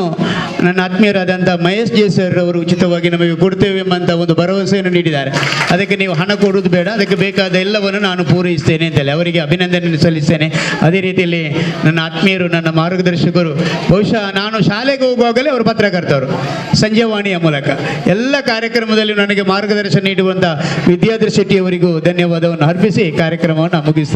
ನನ್ನ ಆತ್ಮೀಯರಾದಂಥ ಮಹೇಶ್ ಜೆ ಸರ್ ಅವರು ಉಚಿತವಾಗಿ ನಮಗೆ ಕೊಡ್ತೇವೆ ಎಂಬಂಥ ಒಂದು ಭರವಸೆಯನ್ನು ನೀಡಿದ್ದಾರೆ. ಅದಕ್ಕೆ ನೀವು ಹಣ ಕೊಡುವುದು ಬೇಡ, ಅದಕ್ಕೆ ಬೇಕಾದ ಎಲ್ಲವನ್ನು ನಾನು ಪೂರೈಸ್ತೇನೆ ಅಂತೇಳಿ ಅವರಿಗೆ ಅಭಿನಂದನೆ ಸಲ್ಲಿಸ್ತೇನೆ. ಅದೇ ರೀತಿಯಲ್ಲಿ ನನ್ನ ಆತ್ಮೀಯರು, ನನ್ನ ಮಾರ್ಗದರ್ಶಕರು, ಬಹುಶಃ ನಾನು ಶಾಲೆಗೆ ಹೋಗುವಾಗಲೇ ಅವರು ಪತ್ರಕರ್ತರು ಸಂಜೆವಾಣಿಯ ಮೂಲಕ ಎಲ್ಲ ಕಾರ್ಯಕ್ರಮದಲ್ಲಿ ನನಗೆ ಮಾರ್ಗದರ್ಶನ ನೀಡುವಂಥ ವಿದ್ಯಾಧರ್ ಶೆಟ್ಟಿಯವರಿಗೂ ಧನ್ಯವಾದವನ್ನು ಅರ್ಪಿಸಿ ಕಾರ್ಯಕ್ರಮವನ್ನು ಮುಗಿಸ್ತೇನೆ.